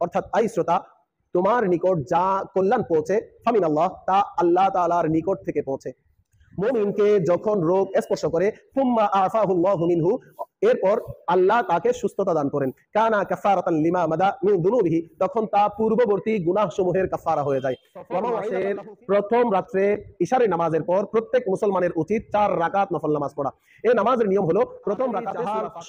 অর্থাৎ আই শ্রোতা, তোমার নিকট যা কল্যাণ পৌঁছে ফামিন আল্লাহ, তা আল্লাহ তাআলার নিকট থেকে পৌঁছে। মুমিনকে যখন রোগ স্পর্শ করে ফুম্মা আফাহুল্লাহু মিনহু, এরপর আল্লাহ তাকে সুস্থতা দান করেন, কানা কাফারাতান লিমা মাদা মিন দুনুবিহি, তখন তা পূর্ববর্তী গুনাহসমূহের কাফারা হয়ে যায়। রমজানের প্রথম রাত্রে ইশারের নামাজের পর প্রত্যেক মুসলমানের উচিত 4 রাকাত নফল নামাজ পড়া। এই নামাজের নিয়ম হলো, প্রথম রাকাতে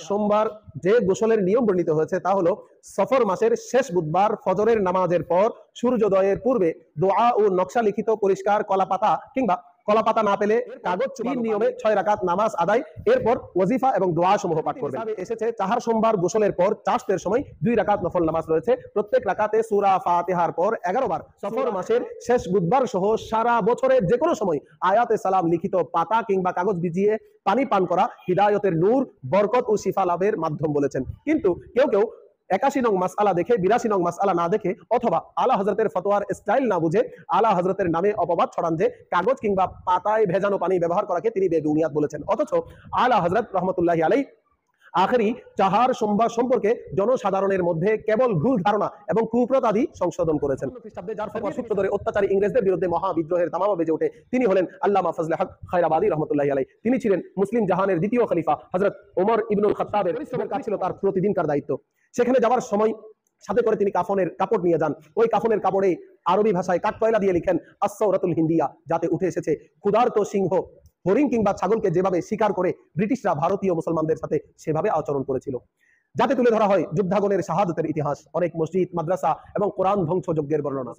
সোমবার যে গোসলের নিয়ম বর্ণিত হয়েছে তা হলো সফর মাসের শেষ বুধবার ফজরের নামাজের পর সূর্যোদয়ের পূর্বে দোয়া ও নকশা লিখিত পরিষ্কার কলাপাতা কিংবা কলাপাতা না পেলে কাগজ চুবানো নিয়মে 6 রাকাত নামাজ আদায়, এরপর ওয়াজিফা এবং দোয়া সমূহ পাঠ করবেন। এসেছে চাহার সোমবার গোসলের পর চাষের সময় 2 রাকাত নফল নামাজ রয়েছে, প্রত্যেক রাকাতে সূরা ফাতিহার পর 11 বার। সফর মাসের শেষ বুধবার সহ সারা বছরের যে কোনো সময় আয়াতে সালাম লিখিত পাতা কিংবা কাগজ ভিজিয়ে পানি পান করা হিদায়তের নূর, বরকত ও শিফা লাভের মাধ্যম বলেছেন। কিন্তু কেউ কেউ 81 নং মাসআলা দেখে 82 নং মাসআলা না দেখে অথবা আলা হযরতের ফতোয়ার স্টাইল না বুঝে আলা হযরতের নামে অপবাদ ছড়ান যে কাগজ কিংবা পাতায় ভেজানো পানি ব্যবহার করাকে তিনি বেদুনিয়াত বলেছেন। অথচ আলা হযরত রাহমাতুল্লাহি আলাইহি আখেরি চাহার সোমবার সম্পর্কে জনসাধারণের মধ্যে কেবল ভুল ধারণা এবং কুপ্রথাদি সংশোধন করেছেন। খ্রিস্টাব্দে যার ফতোয়ার সূত্র ধরে অত্যাচারী ইংরেজদের বিরুদ্ধে মহাবিদ্রোহের দামামা বেজে ওঠে তিনি হলেন আল্লামা ফজলে হক খায়রাবাদী রহমতুল্লাহি আলাইহি। তিনি ছিলেন মুসলিম জাহানের দ্বিতীয় খলিফা হযরত ওমর ইবনুল খাত্তাবের কাজ ছিল তার প্রতিদিনকার দায়িত্ব। সেখানে যাওয়ার সময় সাথে করে তিনি কাফনের কাপড় নিয়ে যান। ওই কাফনের কাপড়ে আরবি ভাষায় কাঠকয়লা দিয়ে লিখেন আস-সাওরাতুল হিন্দিয়া, যাতে উঠে এসেছে ক্ষুধার্ত সিংহ হরিণ কিংবা ছাগলকে যেভাবে শিকার করে ব্রিটিশরা ভারতীয় মুসলমানদের সাথে সেভাবে আচরণ করেছিল, যাতে তুলে ধরা হয় যুদ্ধাগনের শাহাদতের ইতিহাস, অনেক মসজিদ মাদ্রাসা এবং কোরআন ধ্বংসযজ্ঞের বর্ণনা।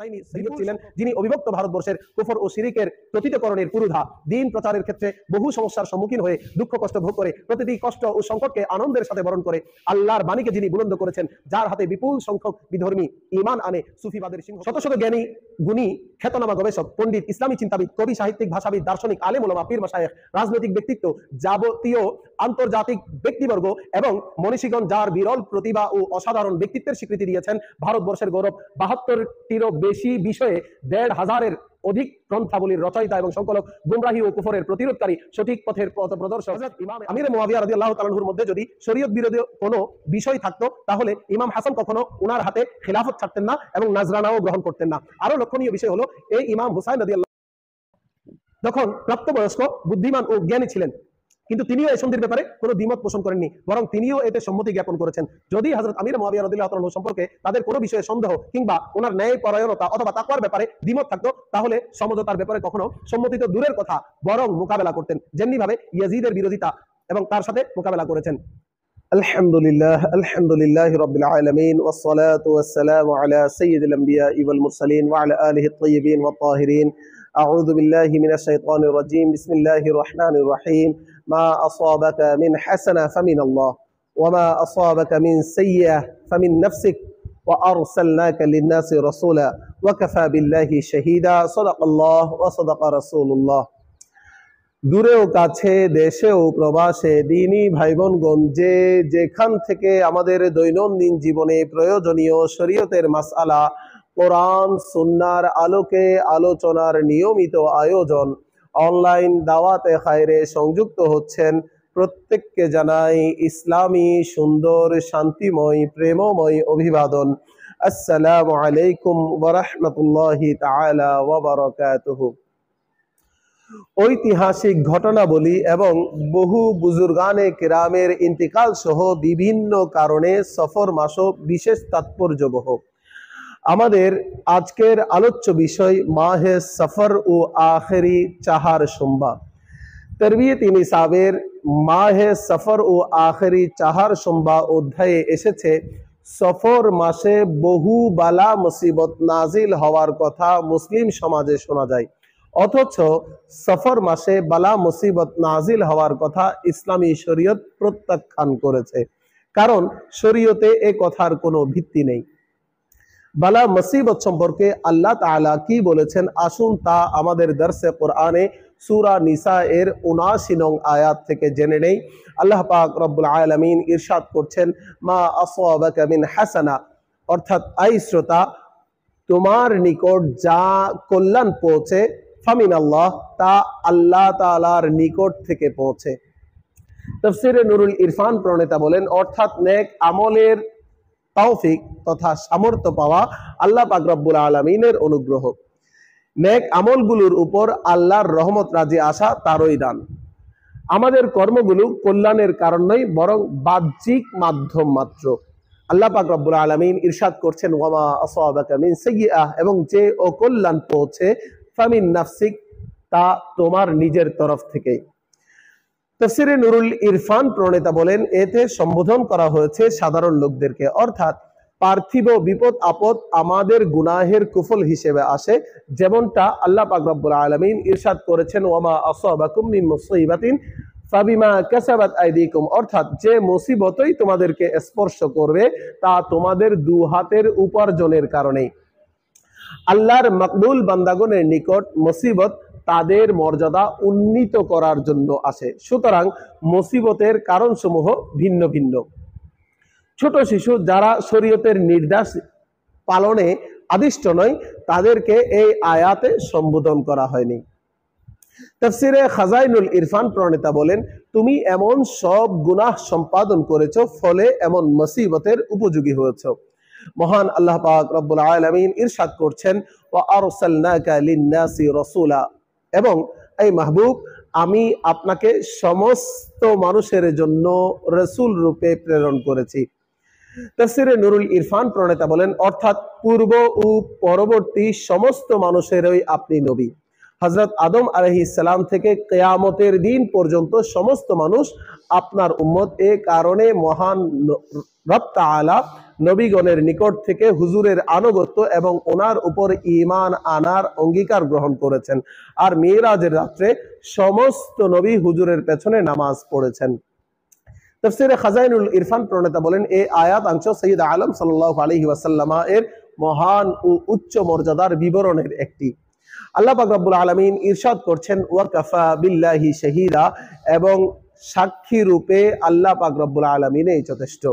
ছিলেন যিনি অবিভক্ত ভারতবর্ষের কুফর ও শিরিকের প্রতীতকরণের পুরোধা, দিন প্রচারের ক্ষেত্রে বহু সমস্যার সম্মুখীন হয়ে দুঃখ কষ্ট ভোগ করে প্রতিটি কষ্ট ও সংকটকে আনন্দের সাথে বরণ করে আল্লাহর বাণীকে যিনি বুলন্দ করেছেন, যার হাতে বিপুল সংখ্যক বিধর্মী ঈমান আনে সুফিবাদের সিংহ, শত শত জ্ঞানী গুণী খ্যাতনামা গবেষক পণ্ডিত ইসলামী চিন্তাবিদ কবি সাহিত্যিক ভাষাবিদ দার্শনিক আলেম ওলামা পীর মাশায়েখ রাজনৈতিক ব্যক্তিত্ব যাবতীয় আন্তর্জাতিক ব্যক্তিবর্গ এবং মনীষীগণ যার বিরল প্রতিভা ও অসাধারণ ব্যক্তিত্বের স্বীকৃতি দিয়েছেন, ভারতবর্ষের গৌরব 72টিরও বেশি বিষয়ে 1,500-এর অধিক গ্রন্থাবলীর রচয়িতা এবং সংকলক, গুমরাহি ও কুফরের প্রতিরোধকারী, সঠিক পথের পথ প্রদর্শক ইমাম আমির মুআবিয়া রাদিয়াল্লাহু তাআলা আনহুর মধ্যে যদি শরীয়ত বিরোধী কোনো বিষয় থাকতো তাহলে ইমাম হাসান কখনো উনার হাতে খেলাফত ছাড়তেন না এবং নাজরানাও গ্রহণ করতেন না। আরো লক্ষণীয় বিষয় হলো এই ইমাম হুসাইন রাদিয়াল্লাহু যখন প্রাপ্তবয়স্ক, বুদ্ধিমান ও জ্ঞানী ছিলেন, কিন্তু তিনিও এই সন্ধির ব্যাপারে কোনো দ্বিমত পোষণ করেননি, বরং তিনিও এতে সম্মতি জ্ঞাপন করেছেন। যদি হযরত আমির মুআবিয়া রাদিয়াল্লাহু তাআলা আনহু সম্পর্কে তাদের কোনো বিষয়ে সন্দেহ কিংবা ওনার ন্যায় পরায়ণতা অথবা তাকওয়ার ব্যাপারে দ্বিমত থাকতো তাহলে সমঝোতার ব্যাপারে কখনো সম্মতি তো দূরের কথা বরং মোকাবেলা করতেন, যেমনি ভাবে ইয়াজিদের বিরোধিতা এবং তার সাথে মোকাবেলা করেছেন। আলহামদুলিল্লাহ রাব্বিল আলামিন ওয়াস সালাতু ওয়াস সালামু আলা সাইয়্যিদিল আমবিয়া ওয়াল মুরসালিন ওয়া আলা আলিহি আত-তাইয়্যিবিন ওয়াত তাহিরিন। আউযু বিল্লাহি মিনাশ শাইতানির রাজীম। বিসমিল্লাহির রাহমানির রাহিম। মা আসাবাকা মিন হাসানা ফামিন আল্লাহ ওয়া মা আসাবাকা মিন সাইয়্যা ফামিন নাফসিক ওয়া আরসালনাকা লিন-নাসি রাসূলা ওয়া কাফা বিল্লাহি শাহীদা। সাদাকাল্লাহ ওয়া সাদাকা রাসূলুল্লাহ। দূরেও কাছে, দেশেও প্রবাসে দিনী ভাই বোনগণ যে যেখান থেকে আমাদের দৈনন্দিন জীবনে প্রয়োজনীয় শরীয়তের মাসআলা কোরআন সুন্নাহর আলোকে আলোচনার নিয়মিত আয়োজন অনলাইন দাওয়াতে খায়রে সংযুক্ত হচ্ছেন, প্রত্যেককে জানাই ইসলামী সুন্দর শান্তিময় প্রেমময় অভিবাদন। আসসালামু আলাইকুম ওয়া রাহমাতুল্লাহি তাআলা ওয়া বারাকাতুহু। ঐতিহাসিক ঘটনাবলী এবং বহু বুজুর্গানে কেরামের ইন্তিকাল সহ বিভিন্ন কারণে সফর মাসও বিশেষ তাৎপর্যবহ। আমাদের আজকের আলোচ্য বিষয় মাহে সফর ও আখেরি চাহার সোমবার। তরবিয়ত-ই নিসাবের মাহে সফর ও আখেরি চাহার সোমবার অধ্যায়ে এসেছে সফর মাসে বহু বালা মুসিবত নাজিল হওয়ার কথা মুসলিম সমাজে শোনা যায়, অথচ সফর মাসে বালা মুসিবত নাজিল হওয়ার কথা ইসলামী শরীয়ত প্রত্যাখ্যান করেছে, কারণ শরীয়তে এ কথার কোনো ভিত্তি নেই। বালা মুসিবত সম্পর্কে আল্লাহ তাআলা কি বলেছেন আসুন তা আমাদের দর্সে কোরআনে সূরা নিসা এর ৭৯ নং আয়াত থেকে জেনে নেই। আল্লাহ পাক রব্বুল আলামিন ইরশাদ করছেন, মা আসাবাকা মিন হাসানা, অর্থাৎ আই শ্রোতা, তোমার নিকট যা কল্যাণ পৌঁছে ফামিন আল্লাহ, তা আল্লাহ তাআলার নিকট থেকে পৌঁছে। তাফসীরে নুরুল ইরফান প্রণেতা বলেন, অর্থাৎ নেক আমলের তৌফিক তথা সামর্থ্য পাওয়া আল্লাহ পাক রব্বুল আলামিনের অনুগ্রহ। নেক আমলগুলোর উপর আল্লাহর রহমত রাজি আসা তারই দান। আমাদের কর্মগুলো কল্যাণের কারণ নয়, বরং বাহ্যিক মাধ্যম মাত্র। আল্লাহ পাক রব্বুল আলামিন ইরশাদ করছেন, ওয়ামা আসাবাকা মিন সাইয়্যাহ, এবং যে অকল্যাণ পৌঁছে ফামিন নাফসিক, তা তোমার নিজের তরফ থেকে। তাফসিরে নুরুল ইরফান প্রণেতা বলেন, এতে সম্বোধন করা হয়েছে সাধারণ লোকদেরকে, অর্থাৎ পার্থিব বিপদ আপদ আমাদের গুনাহের কুফল হিসেবে আসে, যেমনটা আল্লাহ পাক রব্বুল আলামিন ইরশাদ করেছেন, ওয়ামা আসাবাকুম মিন মুসিবাতিন ফাবিমা কাসাবাত আইদিকুম, অর্থাৎ যে মুসিবতই তোমাদেরকে স্পর্শ করবে তা তোমাদের দু হাতের উপার্জনের কারণে। আল্লাহর মকবুল বান্দাগণের নিকট মুসিবত তাদের মর্যাদা উন্নীত করার জন্য আসে। সুতরাং মুসিবতের কারণসমূহ ভিন্ন ভিন্ন। ছোট শিশু যারা শরীয়তের নির্দেশ পালনে আদিষ্ট নয়, তাদেরকে এই আয়াতে সম্বোধন করা হয়নি। তাফসিরে খাজাইনুল ইরফান প্রণেতা বলেন, তুমি এমন সব গুনাহ সম্পাদন করেছো, ফলে এমন মুসিবতের উপযোগী হয়েছো। মহান আল্লাহ পাক রব্বুল আলামিন ইরশাদ করছেন, ওয়া আরসালনাকা লিন-নাসি রাসূলা, এবং এই মাহবুব, আমি আপনাকে সমস্ত মানুষের জন্য রাসূল রূপে প্রেরণ করেছি। তাফসিরে নুরুল ইরফান প্রণেতা বলেন, অর্থাৎ পূর্ব ও পরবর্তী সমস্ত মানুষেরই আপনি নবী। হযরত আদম আলাইহিস সালাম থেকে কিয়ামতের দিন পর্যন্ত সমস্ত মানুষ আপনার উম্মত। এ কারণে মহান রব তাআলা নবীগণের নিকট থেকে হুজুরের আনুগত্য এবং ওনার উপর ঈমান আনার অঙ্গীকার গ্রহণ করেছেন, আর মিরাজের রাত্রে সমস্ত নবী হুজুরের পেছনে নামাজ পড়েছেন। তাফসিরে খাজাইনুল ইরফান প্রণেতা বলেন, এই আয়াত অংশ সাইয়্যিদ আলম সাল্লাল্লাহু আলাইহি ওয়াসাল্লাম এর মহান ও উচ্চ মর্যাদার বিবরণের একটি। আল্লাহ পাক রব্বুল আলামিন ইরশাদ করছেন, ওয়া কাফা বিল্লাহি শাহীদা, এবং সাক্ষী রূপে আল্লাহ পাক রব্বুল আলামিনই যথেষ্ট।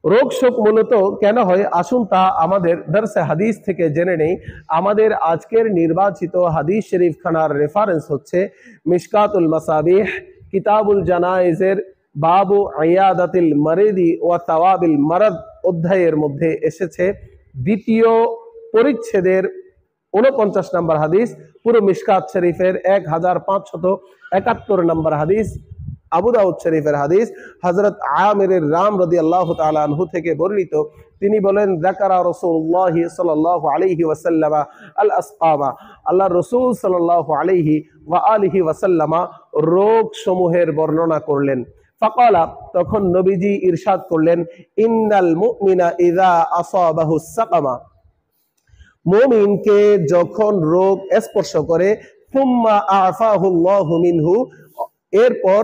রোগ শোক মূলত কেন হয়, আসুন তা আমাদের দরসে হাদিস থেকে জেনে নেই। আমাদের আজকের নির্বাচিত হাদিস শরীফ খানার রেফারেন্স হচ্ছে মিশকাতুল মাসাবিহ কিতাবুল জানাইজের বাবু ইয়াদাতিল মারিদি ওয়া তাওয়াবিল মারাদ অধ্যায়ের মধ্যে এসেছে দ্বিতীয় পরিচ্ছেদের 49 নম্বর হাদিস, পুরো মিশকাত শরীফের 1571 নম্বর হাদিস, আবু দাউদ শরীফের হাদিস। হযরত আমির রাম রাদিয়াল্লাহু তাআলা আনহু থেকে বর্ণিত, তিনি বলেন, যাকারা রাসূলুল্লাহ সাল্লাল্লাহু আলাইহি ওয়াসাল্লাম আল আসকামা, আল্লাহ রাসূল সাল্লাল্লাহু আলাইহি ওয়া আলিহি ওয়াসাল্লাম রোগ সমূহের বর্ণনা করলেন। ফাকালা, তখন নবীজি ইরশাদ করলেন, ইন্নাল মুমিনা ইযা আসাবাহু সাকামা, মুমিনকে যখন রোগ স্পর্শ করে, সুম্মা আফাহুল্লাহু মিনহু, এরপর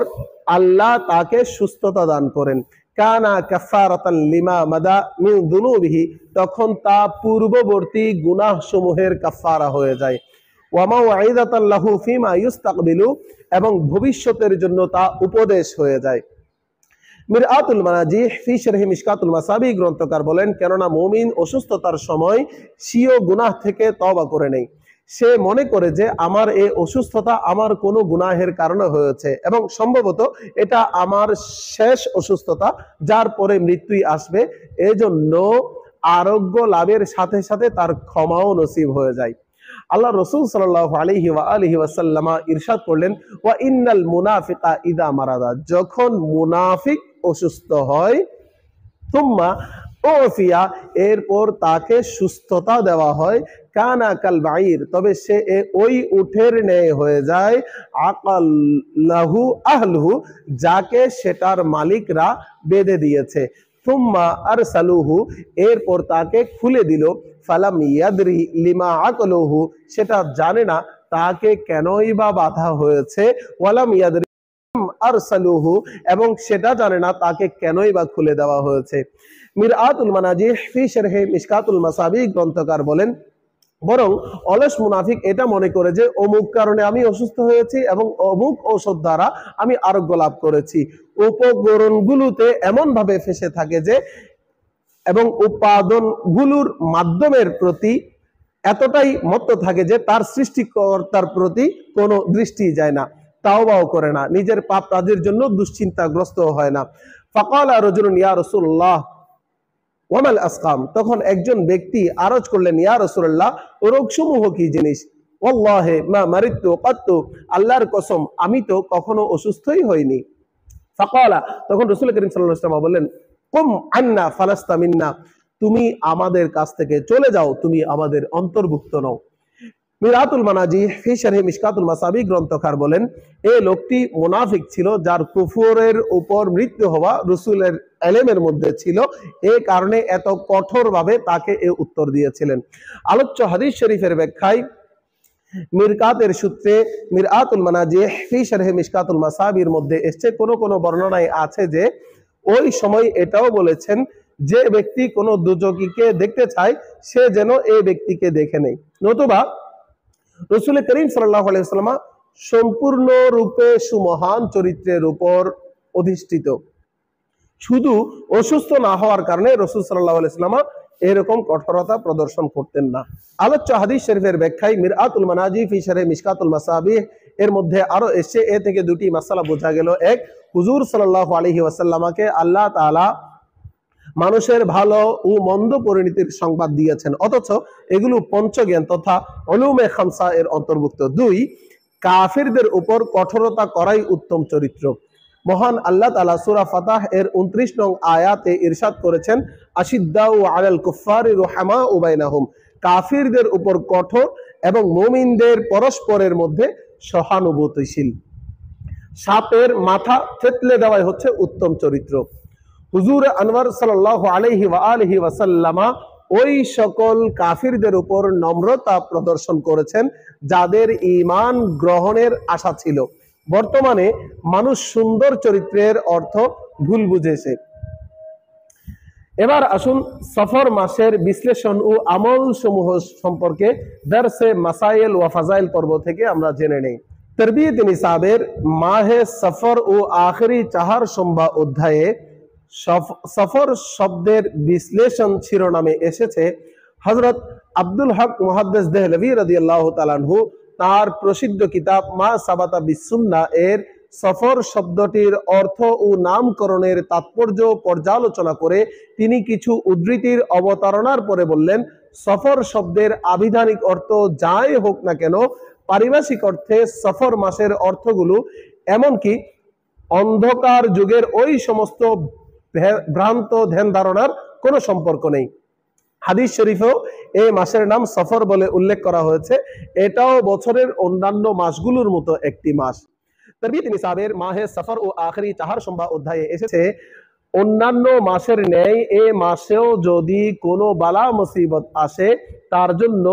আল্লাহ তাকে সুস্থতা দান করেন, কানা কাফারাতান লিমা মাদা মিন যুনুবিহি, তখন তা পূর্ববর্তী গুনাহ সমূহের কাফারা হয়ে যায়। ওয়া মাউইযাতান লাহু ফিমা ইস্তাকবিলু, এবং ভবিষ্যতের জন্য তা উপদেশ হয়ে যায়। মিরআতুল মানাজিহ ফি শরহ মিশকাতুল মাসাবি গ্রন্থকার বলেন, কেননা মুমিন অসুস্থতার সময় স্বীয় গুনাহ থেকে তওবা করে নেই। সে মনে করে যে আমার এই অসুস্থতা আমার কোনো গুনাহের কারণে হয়েছে, এবং সম্ভবত এটা আমার শেষ অসুস্থতা, যার পরে মৃত্যুই আসবে। এজন্য আরোগ্য লাভের সাথে সাথে তার ক্ষমাও নসিব হয়ে যায়। আল্লাহ রাসূল সাল্লাল্লাহু আলাইহি ওয়া আলিহি ওয়াসাল্লাম ইরশাদ করলেন, ওয়া ইন্নাল মুনাফিকা ইযা মারাদা, যখন মুনাফিক অসুস্থ হয়, তুম্মা ওফিয়া, এরপর তাকে সুস্থতা দেওয়া হয়, কানা কাল বাঈর, তবে সে ওই উটের ন্যায় হয়ে যায়, আকাল্লাহু আহলুহু, যাকে সেটার মালিকরা বেঁধে দিয়েছে, তুম্মা আরসালুহু, এরপর তাকে খুলে দিল, ফালাম ইয়াদরি লিমা আকলুহু, সেটা জানে না তাকে কেনই বা বাধা হয়েছে, ওয়ালাম ইয়াদরি আরসালুহু, এবং সেটা জানে না তাকে কেনই বা খুলে দেওয়া হয়েছে। মিরআতুল মানাজিহ ফি শরহ মিশকাতুল মাসাবি গ্রন্থকার বলেন, বরং অলস মুনাফিক এটা মনে করে যে অমুক কারণে আমি অসুস্থ হয়েছি এবং অমুক ঔষধ দ্বারা আমি আরোগ্য লাভ করেছি। উপকরণগুলোতে এমন ভাবে ফেসে থাকে যে, এবং উপাদানগুলোর মাধ্যমের প্রতি এতটাই মত্ত থাকে যে তার সৃষ্টিকর্তার প্রতি কোনো দৃষ্টি যায় না, তাওবাও করে না, নিজের পাপ কাজের জন্য দুশ্চিন্তাগ্রস্ত হয় না। ফাকালা রাজুলুন ইয়া রাসূলুল্লাহ, ওয়ামাল আসকাম, তখন একজন ব্যক্তি আরজ করলেন, ইয়া রাসূলুল্লাহ, রোগসমূহ কি জিনিস? ওয়াল্লাহি মা মারিতু কাত্তু, আল্লাহর কসম আমি তো কখনো অসুস্থই হইনি। ফাকালা, তখন রাসূল করিম সাল্লাল্লাহু আলাইহি ওয়াসাল্লাম বললেন, কুম আন্না ফালাস্তা মিন্না, তুমি আমাদের কাছ থেকে চলে যাও, তুমি আমাদের অন্তর্ভুক্ত নও। মিরাতুল মানাজিহ ফি শারহি মিশকাতুল মাসাবি গ্রন্থকার বলেন, এই লোকটি মুনাফিক ছিল, যার কুফরের উপর মৃত্যু হওয়া রাসূলের ইলমের মধ্যে ছিল, এই কারণে এত কঠোরভাবে তাকে এই উত্তর দিয়েছিলেন। আলোচ্য হাদিস শরীফের ব্যাখ্যায় মিরকাতের সূত্রে মিরাতুল মানাজিহ ফি শারহি মিশকাতুল মাসাবির মধ্যে এসেছে, কোন কোন বর্ণনায় আছে যে ওই সময় এটাও বলেছেন, যে ব্যক্তি কোনো দুজকিকে দেখতে চায় সে যেন এই ব্যক্তিকে দেখে নেয়। নতুবা রাসূল করিম সাল্লাল্লাহু আলাইহি ওয়াসাল্লাম সম্পূর্ণ রূপে সুমহান চরিত্রের উপর অধিষ্ঠিত, শুধু অসুস্থ না হওয়ার কারণে রাসূল সাল্লাল্লাহু আলাইহি ওয়াসাল্লাম এরকম কঠোরতা প্রদর্শন করতেন না। আলোচ্য হাদিস শরীফের ব্যাখ্যায় মিরআতুল মানাজি ফি শারহি মিশকাতুল মাসাবিহ এর মধ্যে আরো এসে এ থেকে দুটি মাসালা বোঝা গেল। এক, হুজুর সাল্লাল্লাহু আলাইহি ওয়াসাল্লামকে আল্লাহ তাআলা মানুষের ভালো ও মন্দ পরিণতির সংবাদ দিয়েছেন, অথচ এগুলো পঞ্চজ্ঞান তথা উলুমে খামসা এর অন্তর্ভুক্ত। দুই, কাফিরদের উপর কঠোরতা করাই উত্তম চরিত্র। মহান আল্লাহ তাআলা সূরা ফাতাহ এর 29 নং আয়াতে ইরশাদ করেছেন, আশিদ্দাউ আলাল কুফারি রুহামাউ বাইনাহুম, কাফিরদের উপর কঠোর এবং মুমিনদের পরস্পরের মধ্যে সহানুভূতিশীল। সাপের মাথা থেতলে দেওয়াই হচ্ছে উত্তম চরিত্র। হুজুর আনওয়ার সাল্লাল্লাহু আলাইহি ওয়া আলিহি ওয়াসাল্লামা ওই সকল কাফিরদের উপর নম্রতা প্রদর্শন করেছেন যাদের ঈমান গ্রহণের আশা ছিল। বর্তমানে মানুষ সুন্দর চরিত্রের অর্থ ভুল বুঝেছে। এবার আসুন সফর মাসের বিশ্লেষণ ও আমল সমূহ সম্পর্কে দারসে মাসাইল ওয়া ফাজাইল পর্ব থেকে আমরা জেনে নেই। তারবিয়ত নিসাবের মাহে সফর ও আখেরি 4 সোমবার অধ্যায়ে সফর শব্দের বিশ্লেষণ শিরোনামে এসেছে হযরত আব্দুল হক মুহাদ্দিস দেহলভী রাদিয়াল্লাহু তাআলা আনহু তার প্রসিদ্ধ কিতাব মা সাবাতা বিসুন্নাহ এর সফর শব্দটির অর্থ ও নামকরণের তাৎপর্য পর্যালোচনা করে তিনি কিছু উদ্ধৃতির অবতারণার পরে বললেন, সফর শব্দের আবিধানিক অর্থ যাই হোক না কেন, পারিভাষিক অর্থে সফর মাসের অর্থগুলো এমনকি অন্ধকার যুগের ওই সমস্ত ভ্রান্ত ধ্যান ধারণার কোনো সম্পর্ক নেই। হাদিস শরীফেও এই মাসের নাম সফর বলে উল্লেখ করা হয়েছে, এটাও বছরের অন্যান্য মাসগুলোর মতো একটি মাস। তারবিয়ত নিসাবের মাহে সফর ও আখেরি 4 সোমবার অধ্যায়ে এসেছে, অন্যান্য মাসের ন্যায় এই মাসেও যদি কোনো বালা মুসিবত আসে তার জন্য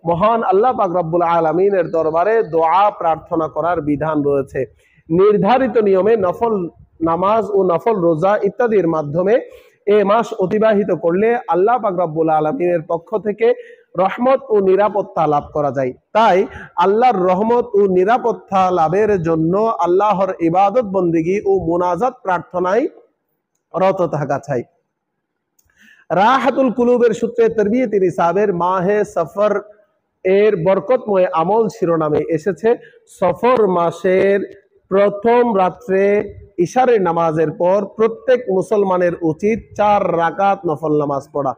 মহান আল্লাহ পাক রব্বুল আলামিনের দরবারে দোয়া প্রার্থনা করার বিধান রয়েছে। নির্ধারিত নিয়মে নফল নামাজ ও নফল রোজা ইত্যাদির মাধ্যমে এই মাস অতিবাহিত করলে আল্লাহ পাক রব্বুল আলামিনের পক্ষ থেকে রহমত ও নিরাপত্তা লাভ করা যায়। তাই আল্লাহর রহমত ও নিরাপত্তা লাভের জন্য আল্লাহর ইবাদত বন্দেগী ও মুনাজাত প্রার্থনায় রত থাকা চাই। রাহাতুল কুলুবের সূত্রে তারবিয়ত নিসাবের মাহে সফর এর বরকতময় আমল শিরোনামে এসেছে, সফর মাসের প্রথম রাত্রে ইশারের নামাজের পর প্রত্যেক মুসলমানের উচিত 4 রাকাত নফল নামাজ পড়া।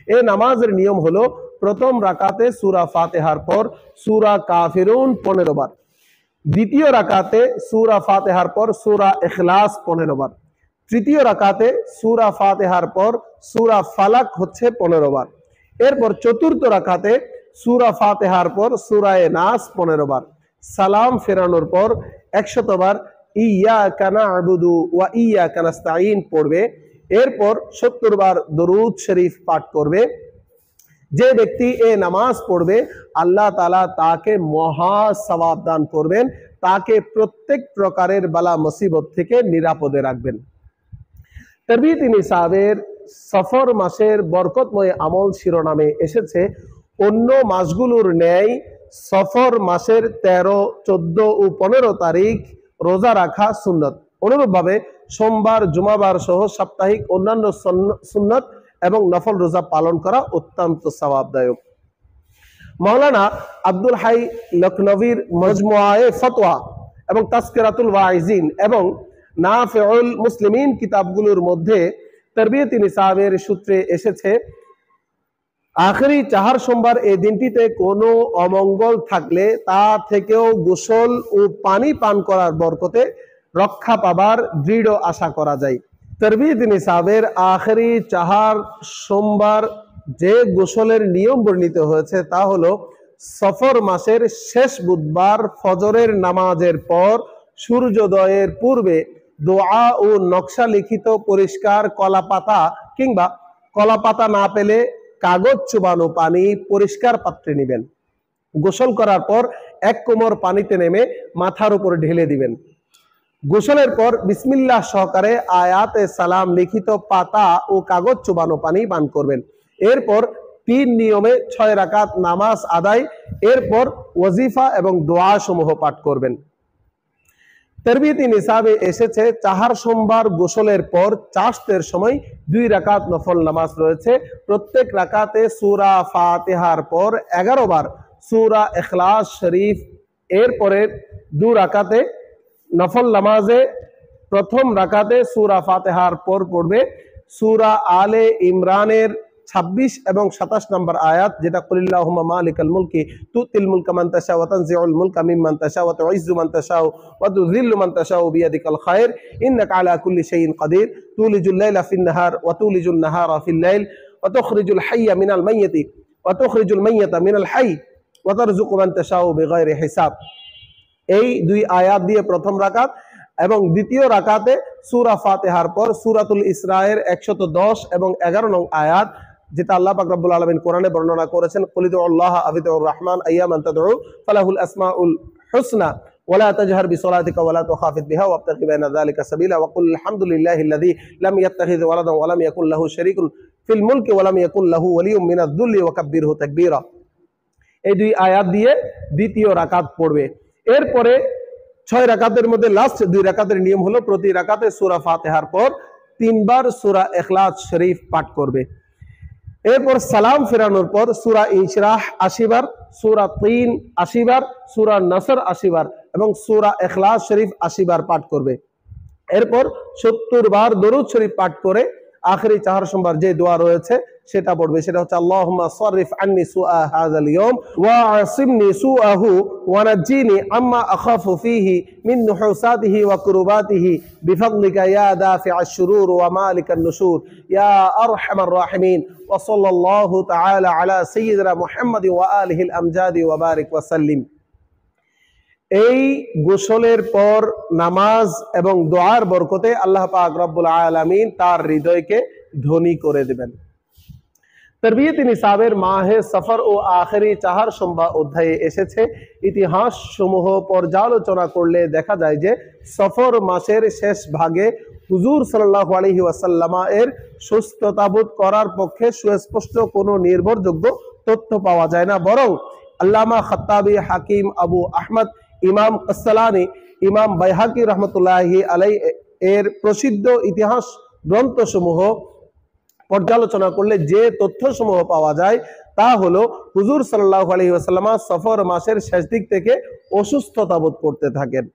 এই নামাজের নিয়ম হলো, প্রথম রাকাতে সূরা ফাতিহার পর সূরা কাফিরুন 15 বার, দ্বিতীয় রাকাতে সূরা ফাতিহার পর সূরা ইখলাস 15 বার, তৃতীয় রাকাতে সূরা ফাতিহার পর সূরা ফালাক হচ্ছে 15 বার, এরপর চতুর্থ রাকাতে সূরা ফাতিহার পর সূরা নাস 15 বার, সালাম ফেরানোর পর 100 বার ইয়াকা না'বুদু ওয়া ইয়াকা নাস্তাঈন পড়বে, এরপর 70 বার দরুদ শরীফ পাঠ করবে। যে ব্যক্তি এই নামাজ পড়বে আল্লাহ তাআলা তাকে মহা সওয়াব দান করবেন, তাকে প্রত্যেক প্রকারের বালা মুসিবত থেকে নিরাপদে রাখবেন। তারবিয়ত নিসাবের সফর মাসের বরকতময় আমল শিরোনামে এসেছে, অন্য মাসগুলোর ন্যায় সফর মাসের 13, 14 ও 15 তারিখ রোজা রাখা সুন্নত। অনুরূপভাবে সোমবার, জুমাবার সহ সাপ্তাহিক অন্যান্য সুন্নত এবং নফল রোজা পালন করা অত্যন্ত সওয়াবদায়ক। মাওলানা আব্দুল হাই লখনভীর মজমুআয়ে ফতোয়া এবং তাজকিরাতুল ওয়াইজিন এবং নাফিউল মুসলিমিন কিতাবগুলোর মধ্যে তারবিয়ত নিসাবের সূত্রে এসেছে আখেরি চাহার সোমবার এই দিনটিতে কোনো অমঙ্গল থাকলে তা থেকেও গোসল ও পানি পান করার বরকতে রক্ষা পাবার দৃঢ় আশা করা যায়। তারবিয়ত নিসাবের আখেরি চাহার সোমবার যে গোসলের নিয়ম বর্ণিত হয়েছে তা হলো সফর মাসের শেষ বুধবার ফজরের নামাজের পর সূর্যোদয়ের পূর্বে দোয়া ও নকশা লিখিত পরিষ্কার কলাপাতা কিংবা কলাপাতা না পেলে কাগজ চুবানো পানি পরিষ্কার পাত্রে নেবেন। গোসল করার পর এক কোমর পানিতে নেমে মাথার উপর ঢেলে দিবেন। গোসলের পর বিসমিল্লাহ সহকারে আয়াতে সালাম লিখিত পাতা ও কাগজ চুবানো পানি পান করবেন। এরপর 3 নিয়মে 6 রাকাত নামাজ আদায়, এরপর ওয়াজিফা এবং দোয়া সমূহ পাঠ করবেন। তারবিয়ত নিসাবে এসেছে চাহার সোমবার গোসলের পর চাশতের সময় 2 রাকাত নফল নামাজ রয়েছে। প্রত্যেক রাকাতে সূরা ফাতিহার পর 11 বার সূরা ইখলাস শরীফ, এরপরে 2 রাকাতে নফল নামাজে প্রথম রাকাতে সূরা ফাতিহার পর পড়বে সূরা আলে ইমরানের 26 এবং 27 নম্বর আয়াত, যেটা কুলিল্লাহুম্মা মালিকাল মুলকি তুতিল মুলকা মান তাশা ওয়া তানজিউল মুলকা মিম্মান তাশা ওয়া তুইজ্জু মান তাশা ওয়া তুযিল্লু মান তাশা বিয়াদিকাল খায়র ইন্নাকা আলা কুল্লি শাইইন কাদির তুলিজুল লাইলা ফিন নাহার ওয়া তুলিজুন নাহারা ফিল লাইল ওয়া তুখরিজুল হাইয়্যা মিনাল মাইয়্যিতি ওয়া তুখরিজুল মাইয়্যিতা মিনাল হাইয়্য ওয়া তারযুকু মান তাশা বিগাইরি হিসাব। এই 2 আয়াত দিয়ে প্রথম রাকাত এবং দ্বিতীয় রাকাতে সূরা ফাতিহার পর সূরাতুল ইসরায়ের 110 এবং 11 নং আয়াত, যেটা আল্লাহ পাক রব্বুল আলামিন কোরআনে বর্ণনা করেছেন, কুলিদু আল্লাহ আবিদুর রহমান আইয়ামান তাদউ ফালাহুল আসমাউল হুসনা ওয়ালা তাজহার বিসলাতিকা ওয়ালা তুখাফিত বিহা ওয়াবতাগি বাইনা যালিকা সাবিলা ওয়া কুল আলহামদুলিল্লাহিল্লাযী লাম ইয়াত্তাখিয ওয়ালাদান ওয়া লাম ইয়াকুল লাহু শারীকুন ফিল মুলকি ওয়া লাম ইয়াকুল লাহু ওয়ালিয়্যুম মিনায-যুল্লি ওয়া কাব্বিরহু তাকবীরা। এই 2 আয়াত দিয়ে দ্বিতীয় রাকাত পড়বে। এরপরে 6 রাকাতের মধ্যে লাস্ট 2 রাকাতের নিয়ম হলো প্রতি রাকাতে সূরা ফাতিহার পর 3 বার সূরা ইখলাস শরীফ পাঠ করবে। এরপর সালাম ফেরানোর পর সূরা ইনশিরাহ 80 বার, সূরা তিন 80 বার, সূরা নাসর 80 বার এবং সূরা ইখলাস শরীফ 80 বার পাঠ করবে। এরপর 70 বার দরুদ শরীফ পাঠ করে আখেরি চাহার সোমবার যে দোয়া রয়েছে সেটা পড়বে, সেটা হচ্ছে আল্লাহুম্মা সররিফ আন্নি সুআ হাযাল ইয়াউম ওয়া আসিমনি সুআহু ওয়া নাজ্জিনি আম্মা আখাফু ফীহি মিন নুহুসাতিহি ওয়া কুরবাতিহি বিফাদলিকা ইয়া দাফিআশ শুরুর ওয়া মালিকান নুশুর ইয়া আরহামার রাহিমিন ওয়া সাল্লাল্লাহু তাআলা আলা সাইয়্যিদিনা মুহাম্মাদি ওয়া আলিহিল আমজাদি ওয়া বারিক ওয়া সাল্লিম। এই গোসলের পর নামাজ এবং দোয়ার বরকতে আল্লাহ পাক রব্বুল আলামিন তার হৃদয়কে ধনী করে দেবেন। তারবিয়ত নিসাবের মাহে সফর ও আখেরি চাহার সোমবার অধ্যায়ে এসেছে ইতিহাস সমূহ পর্যালোচনা করলে দেখা যায় যে সফর মাসের শেষ ভাগে হুজুর সাল্লাল্লাহু আলাইহি ওয়াসাল্লাম এর সুস্থতাবোধ করার পক্ষে সুস্পষ্ট কোনো নির্ভরযোগ্য তথ্য পাওয়া যায় না, বরং আল্লামা খাত্তাবী, হাকিম আবু আহমদ, ইমাম আসসালানি, ইমাম বাইহাকি রহমতুল্লাহি আলাই এর প্রসিদ্ধ ইতিহাস গ্রন্থসমূহ পর্যালোচনা করলে যে তথ্যসমূহ পাওয়া যায় তা হলো হুজুর সাল্লাল্লাহু আলাইহি ওয়াসাল্লাম সফর মাসের শেষ দিক থেকে অসুস্থতা বোধ করতে থাকেন।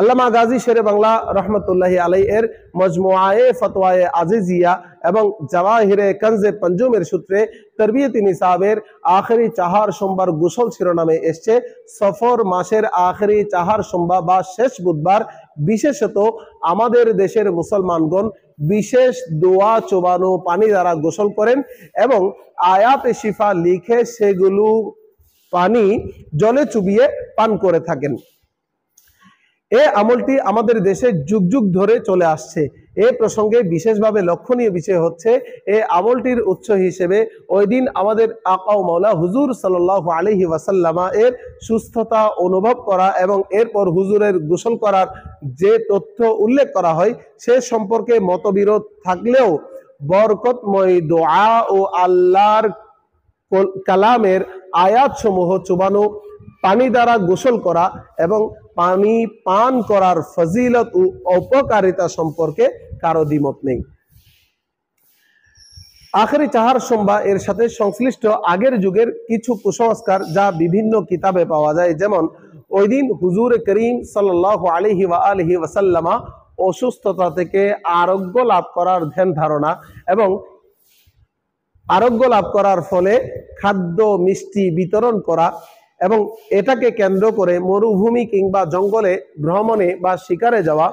আল্লামা গাজী শেরে বাংলা রহমতুল্লাহি আলাই এর মজমুআয়ে ফতওয়ায়ে আজিজিয়া এবং জাওয়াহিরে কনজে পঞ্জুমের সূত্রে তারবিয়ত নিসাবের আখেরি চাহার সোমবার গোসল শিরোনামে এসছে সফর মাসের আখেরি চাহার সোমবার বা শেষ বুধবার বিশেষত আমাদের দেশের মুসলমানগণ বিশেষ দোয়া চোবানো পানি দ্বারা গোসল করেন এবং আয়াতে শিফা লিখে সেগুলো পানি জলে চুবিয়ে পান করে থাকেন। এই আমলটি আমাদের দেশে যুগ যুগ ধরে চলে আসছে। এই প্রসঙ্গে বিশেষভাবে লক্ষণীয় বিষয় হচ্ছে এই আমলটির উৎস হিসেবে ওই দিন আমাদের আকা ও মাওলা হুজুর সাল্লাল্লাহু আলাইহি ওয়াসাল্লাম এর সুস্থতা অনুভব করা এবং এরপর হুজুরের গোসল করার যে তথ্য উল্লেখ করা হয় সে সম্পর্কে মতবিরোধ থাকলেও বরকতময় দোয়া ও আল্লাহর কালামের আয়াত সমূহ চুবানো, পানি দ্বারা গোসল করা এবং পানি পান করার ফজিলত ও উপকারিতা সম্পর্কে কারো দ্বিমত নেই। আখেরি চাহার সোমবার এর সাথে সংশ্লিষ্ট আগের যুগের কিছু কুসংস্কার যা বিভিন্ন কিতাবে পাওয়া যায়, যেমন ওই দিন হুজুর করিম সাল্লাল্লাহু আলাইহি ওয়া আলিহি ওয়াসাল্লাম অসুস্থতা থেকে আরোগ্য লাভ করার ধ্যান ধারণা এবং আরোগ্য লাভ করার ফলে খাদ্য মিষ্টি বিতরণ করা এবং এটাকে কেন্দ্র করে মরুভূমি কিংবা জঙ্গলে ভ্রমণে বা শিকারে যাওয়া,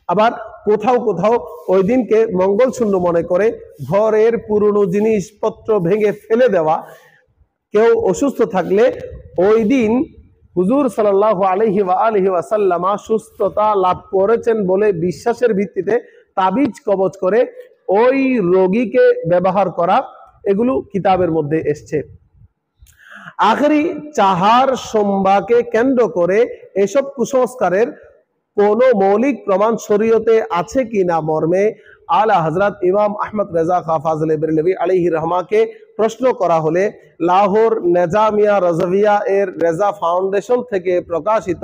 আবার কোথাও কোথাও ওই দিনকে মঙ্গলশূন্য মনে করে ঘরের পুরনো জিনিসপত্র ভেঙে ফেলে দেওয়া, কেউ অসুস্থ থাকলে ওই দিন হুজুর সাল্লাল্লাহু আলাইহি ওয়াসাল্লাম সুস্থতা লাভ করেছেন বলে বিশ্বাসের ভিত্তিতে তাবিজ কবজ করে ওই রোগীকে ব্যবহার করা, এগুলো কিতাবের মধ্যে এসছে। আখেরি চাহার সোমবারকে কেন্দ্র করে এসব কুসংস্কারের কোন মৌলিক প্রমাণ শরীয়তে আছে কিনা মর্মে আলা হযরত ইমাম আহমদ রেজা খাঁ ফাজলে বেরলভী আলাইহি রহমাকে প্রশ্ন করা হলে লাহোর নেজামিয়া রাজাভিয়া এর রেজা ফাউন্ডেশন থেকে প্রকাশিত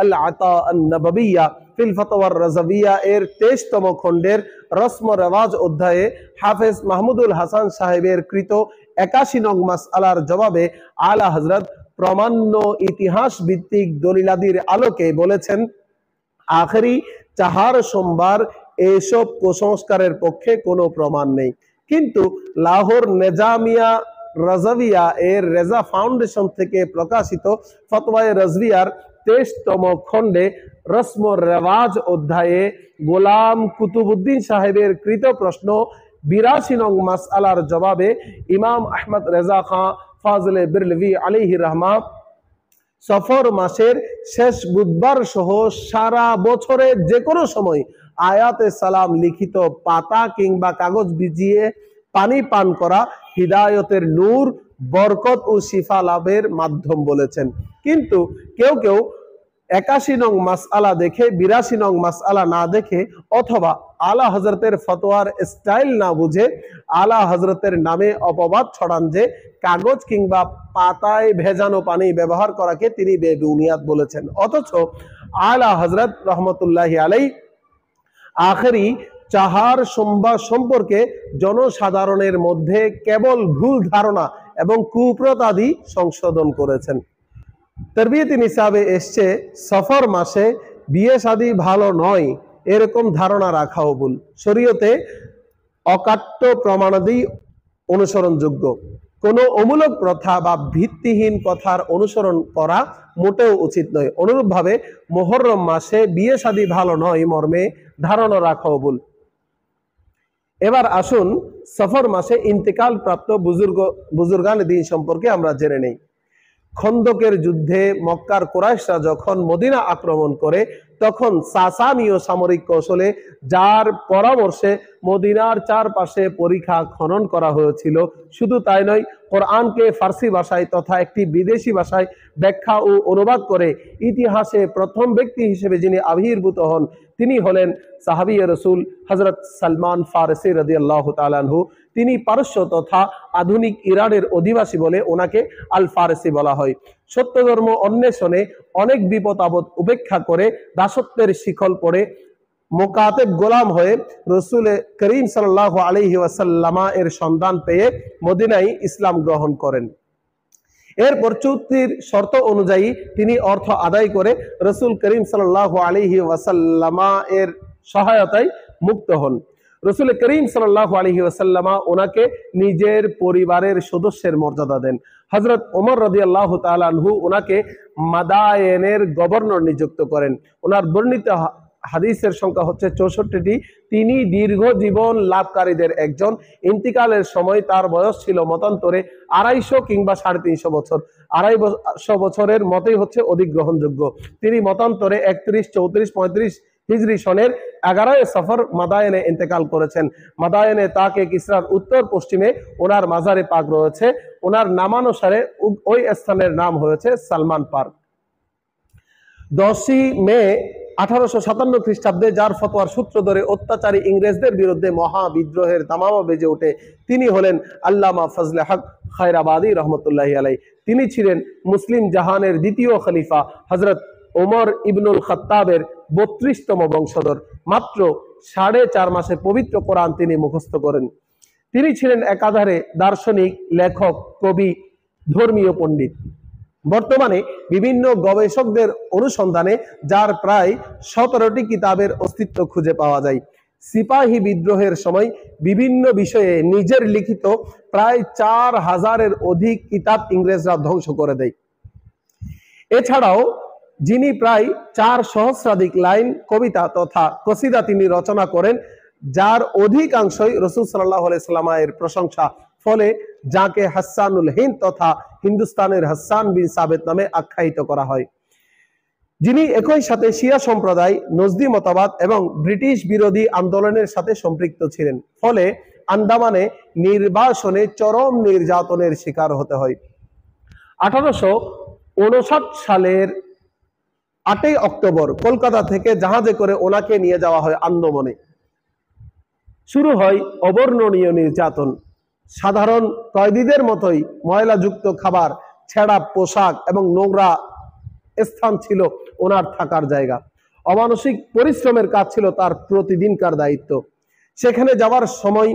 আল আতা আন নববিয়া ফিল ফতওয়ার রাজাভিয়া এর 23তম খণ্ডের রসম রেওয়াজ অধ্যায়ে হাফেজ মাহমুদুল হাসান সাহেবের কৃত 81 নং মাসআলার জবাবে আলা হযরত প্রমাণ্য ইতিহাস ভিত্তিক দলিলাদির আলোকে বলেছেন, আখেরি চাহার সোমবার এসব কুসংস্কারের পক্ষে কোনো প্রমাণ নেই, কিন্তু লাহোর নেজামিয়া রাজাভিয়া এর রেজা ফাউন্ডেশন থেকে প্রকাশিত ফতওয়ায়ে রাজভিয়ার 23তম খণ্ডে রসম রেওয়াজ অধ্যায়ে গোলাম কুতুবউদ্দিন সাহেবের কৃত প্রশ্ন 82 নং মাসআলার জবাবে ইমাম আহমদ রেজা খাঁ ফাজলে বেরলভী আলাইহি রহমা সফর মাসের শেষ বুধবার সহ সারা বছরে যে কোনো সময় আয়াতে সালাম লিখিত পাতা কিংবা কাগজ ভিজিয়ে পানি পান করা হিদায়তের নূর, বরকত ও শিফা লাভের মাধ্যম বলেছেন। কিন্তু কেউ কেউ 81 নং মাসআলা দেখে 82 নং মাসআলা না দেখে অথবা আলা হযরতের ফতোয়ার স্টাইল না বুঝে আলা হযরতের নামে অপবাদ ছড়ান যে কাগজ কিংবা পাতায় ভেজানো পানি ব্যবহার করাকে তিনি বেবুনিয়াদ বলেছেন। অথচ আলা হযরত রহমতুল্লাহি আলাইহি আখেরি চাহার সোমবার সম্পর্কে জনসাধারণের মধ্যে কেবল ভুল ধারণা এবং কুপ্রথাদি সংশোধন করেছেন। তরবিয়ত নিসাবে এসছে সফর মাসে বিয়ে শাদী ভালো নয় এরকম ধারণা রাখাও ভুল। শরীয়তে অকাট্য প্রমাণাদি অনুসরণযোগ্য, কোনো অমূলক প্রথা বা ভিত্তিহীন কথার অনুসরণ করা মোটেও উচিত নয়। অনুরূপভাবে মুহররম মাসে বিয়ে শাদী ভালো নয় মর্মে ধারণা রাখাও ভুল। এবার আসুন সফর মাসে ইন্তেকাল প্রাপ্ত বুজুর্গান দিন সম্পর্কে আমরা জেনে নেই। খন্দকের যুদ্ধে মক্কার কুরাইশরা যখন মদিনা আক্রমণ করে তখন সাসানীয় সামরিক কৌশলে যার পরামর্শে মদিনার চারপাশে পরিখা খনন করা হয়েছিল, শুধু তাই নয়, কোরআনকে ফার্সি ভাষায় তথা একটি বিদেশি ভাষায় ব্যাখ্যা ও অনুবাদ করে ইতিহাসে প্রথম ব্যক্তি হিসেবে যিনি আবির্ভূত হন তিনি হলেন সাহাবী রাসূল হযরত সালমান ফারসি রাদিয়াল্লাহু তাআলা আনহু। তিনি পারস্য তথা আধুনিক ইরানের অধিবাসী বলে ওনাকে আল ফারসি বলা হয়। সত্য ধর্ম অন্বেষণে অনেক বিপদ আপদ উপেক্ষা করে দাসত্বের শিকল পড়ে মোকাতেব গোলাম হয়ে রসুল করিম সাল্লাল্লাহু আলাইহি ওয়াসাল্লাম এর সন্ধান পেয়ে মদিনায় ইসলাম গ্রহণ করেন। এরপর চুক্তির শর্ত অনুযায়ী তিনি অর্থ আদায় করে রসুল করিম সাল্লাল্লাহু আলাইহি ওয়াসাল্লাম এর সহায়তায় মুক্ত হন। রসুল করিম সাল্লাল্লাহু আলাইহি ওয়াসাল্লাম ওনাকে নিজের পরিবারের সদস্যের মর্যাদা দেন। হযরত ওমর রাদিয়াল্লাহু তাআলা আনহু ওনাকে মাদায়েনের গভর্নর নিযুক্ত করেন। ওনার বর্ণিত হাদিসের সংখ্যা হচ্ছে 64টি। তিনি দীর্ঘ জীবন লাভকারীদের একজন। ইন্তিকালের সময় তার বয়স ছিল মতান্তরে 250 কিংবা 350 বছর। 250 বছরের মতই হচ্ছে অধিক গ্রহণযোগ্য। তিনি মতান্তরে 31, 34, 35 হিজরি সনের 11 সফর মাদায়েনে ইন্তেকাল করেছেন। মাদায়েনে তাকে কিসরার উত্তর পশ্চিমে ওনার মাজারে পাক রয়েছে। ওনার নামানুসারে ওই স্থানের নাম হয়েছে সালমান পার্ক। 10 মে 1857 খ্রিস্টাব্দে যার ফতোয়ার সূত্র ধরে অত্যাচারী ইংরেজদের বিরুদ্ধে মহা বিদ্রোহের দামামা বেজে ওঠে তিনি হলেন আল্লামা ফজলে হক খায়রাবাদী রহমতুল্লাহি আলাইহি। তিনি ছিলেন মুসলিম জাহানের দ্বিতীয় খলিফা হযরত ওমর ইবনুল খাত্তাবের 32তম বংশধর। মাত্র 4.5 মাসে পবিত্র কোরআন তিনি মুখস্থ করেন। তিনি ছিলেন একাধারে দার্শনিক, লেখক, কবি, ধর্মীয় পণ্ডিত। বর্তমানে বিভিন্ন গবেষকদের অনুসন্ধানে যার প্রায় 17টি কিতাবের অস্তিত্ব খুঁজে পাওয়া যায়। সিপাহী বিদ্রোহের সময় বিভিন্ন বিষয়ে নিজের লিখিত প্রায় 4000-এর অধিক কিতাব ইংরেজরা ধ্বংস করে দেয়। এছাড়াও যিনি প্রায় 4 সহস্রাধিক লাইন কবিতা তথা কসিদা তিনি রচনা করেন, যার অধিকাংশই রাসূল সাল্লাল্লাহু আলাইহি সাল্লামের প্রশংসা, ফলে যাকে হাসানুল হিন্দ তথা হিন্দুস্তানের হাসান বিন সাবেত নামে আখ্যায়িত করা হয়। যিনি একই সাথে শিয়া সম্প্রদায়, নজদি মতবাদ এবং ব্রিটিশ বিরোধী আন্দোলনের সাথে সম্পৃক্ত ছিলেন, ফলে আন্দামানে নির্বাসনে চরম নির্যাতনের শিকার হতে হয়। 1859 সালের 8 অক্টোবর কলকাতা থেকে জাহাজে করে ওনাকে নিয়ে যাওয়া হয় আন্দামানে। শুরু হয় অবর্ণনীয় নির্যাতন। সাধারণ কয়েদিদের মতোই ময়লাযুক্ত খাবার, ছেঁড়া পোশাক এবং নোংরা স্থান ছিল ওনার থাকার জায়গা। অমানসিক পরিশ্রমের কাজ ছিল তার প্রতিদিনকার দায়িত্ব। সেখানে যাওয়ার সময়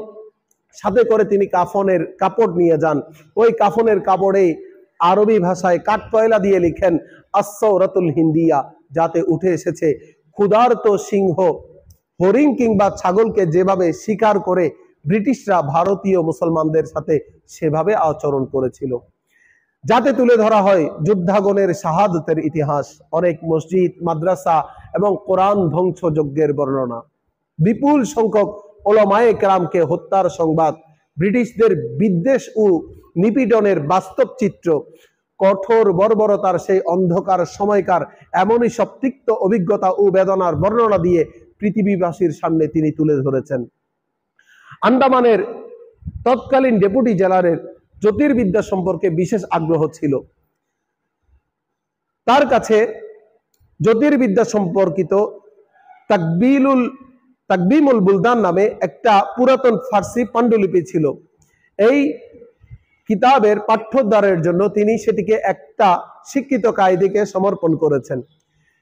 সাথে করে তিনি কাফনের কাপড় নিয়ে যান। ওই কাফনের কাপড়ে আরবি ভাষায় কাঠকয়লা দিয়ে লিখেন আস-সাওরাতুল হিন্দিয়া, যাতে উঠে এসেছে ক্ষুধার্ত সিংহ হরিণ কিংবা ছাগলকে যেভাবে শিকার করে ব্রিটিশরা ভারতীয় মুসলমানদের সাথে সেভাবে আচরণ করেছিল। যাতে তুলে ধরা হয় যুদ্ধাগনের শাহাদতের ইতিহাস, অনেক মসজিদ, মাদ্রাসা এবং কোরআন ধ্বংসযজ্ঞের বর্ণনা, বিপুল সংখ্যক ওলামায়ে কেরামকে হত্যার সংবাদ, ব্রিটিশদের বিদ্বেষ ও নিপীড়নের বাস্তব চিত্র, কঠোর বর্বরতার সেই অন্ধকার সময়কার এমনই সব তিক্ত অভিজ্ঞতা ও বেদনার বর্ণনা দিয়ে পৃথিবীবাসীর সামনে তিনি তুলে ধরেছেন। আন্দামানের তৎকালীন ডেপুটি জেলারের জ্যোতির্বিদ্যা সম্পর্কে বিশেষ আগ্রহ ছিল। তার কাছে জ্যোতির্বিদ্যা সম্পর্কিত তাকবিমুল বুলদান নামে একটা পুরাতন ফার্সি পাণ্ডুলিপি ছিল। এই কিতাবের পাঠ্যোদ্ধারের জন্য তিনি সেটিকে একটা শিক্ষিত কায়দিকে সমর্পণ করেছেন।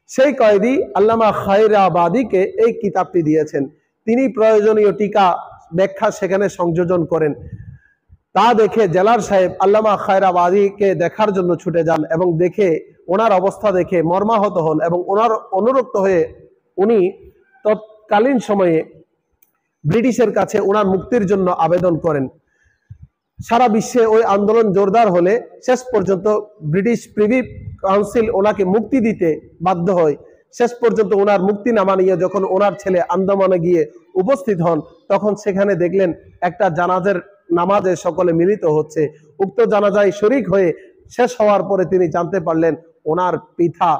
সেই কয়েদি আল্লামা খায়রাবাদীকে এই কিতাবটি দিয়েছেন। তিনি প্রয়োজনীয় টিকা ব্যাখ্যা সেখানে সংযোজন করেন। তা দেখে জেলার সাহেব আল্লামা খায়রাবাদীকে দেখার জন্য ছুটে যান এবং দেখে ওনার অবস্থা দেখে মর্মাহত হন এবং ওনার অনুরক্ত হয়ে উনি তৎকালীন সময়ে ব্রিটিশের কাছে ওনার মুক্তির জন্য আবেদন করেন। সারা বিশ্বে ওই আন্দোলন জোরদার হলে শেষ পর্যন্ত ব্রিটিশ প্রিভি কাউন্সিল ওনাকে মুক্তি দিতে বাধ্য হয়। শেষ পর্যন্ত ওনার মুক্তিনামা নিয়ে যখন ওনার ছেলে আন্দামানে গিয়ে উপস্থিত হন, তখন সেখানে দেখলেন একটা জানাজার নামাজে সকলে মিলিত হচ্ছে। উক্ত জানাজায় শরীক হয়ে শেষ হওয়ার পরে তিনি জানতে পারলেন ওনার পিতা